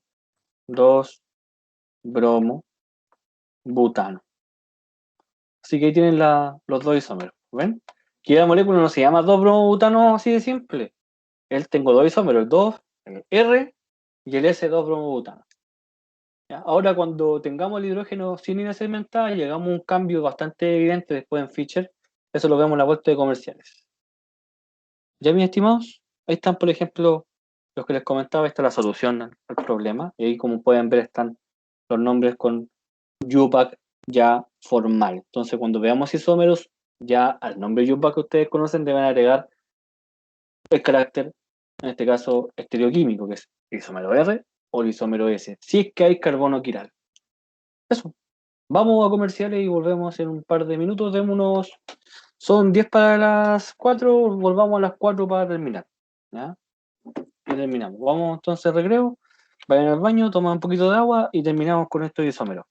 2-bromobutano. Así que ahí tienen los dos isómeros. ¿Ven? Que la molécula no se llama 2-bromobutano así de simple. Tengo dos isómeros, el 2, el R y el S2-bromobutano. ¿Ya? Ahora, cuando tengamos el hidrógeno sin ina segmentada, llegamos a un cambio bastante evidente después en Fischer. Eso lo vemos en la vuelta de comerciales. Ya, mis estimados, ahí están, por ejemplo, los que les comentaba, esta es la solución al problema. Y ahí, como pueden ver, están los nombres con UPAC ya formal. Entonces, cuando veamos isómeros, ya al nombre UPAC que ustedes conocen deben agregar el carácter, en este caso, estereoquímico, que es el isómero R o el isómero S, si es que hay carbono quiral. Eso. Vamos a comerciales y volvemos en un par de minutos. Son 10 para las 4, volvamos a las 4 para terminar. ¿Ya? Y terminamos. Vamos entonces al recreo, vayan al baño, toman un poquito de agua y terminamos con estos isómeros.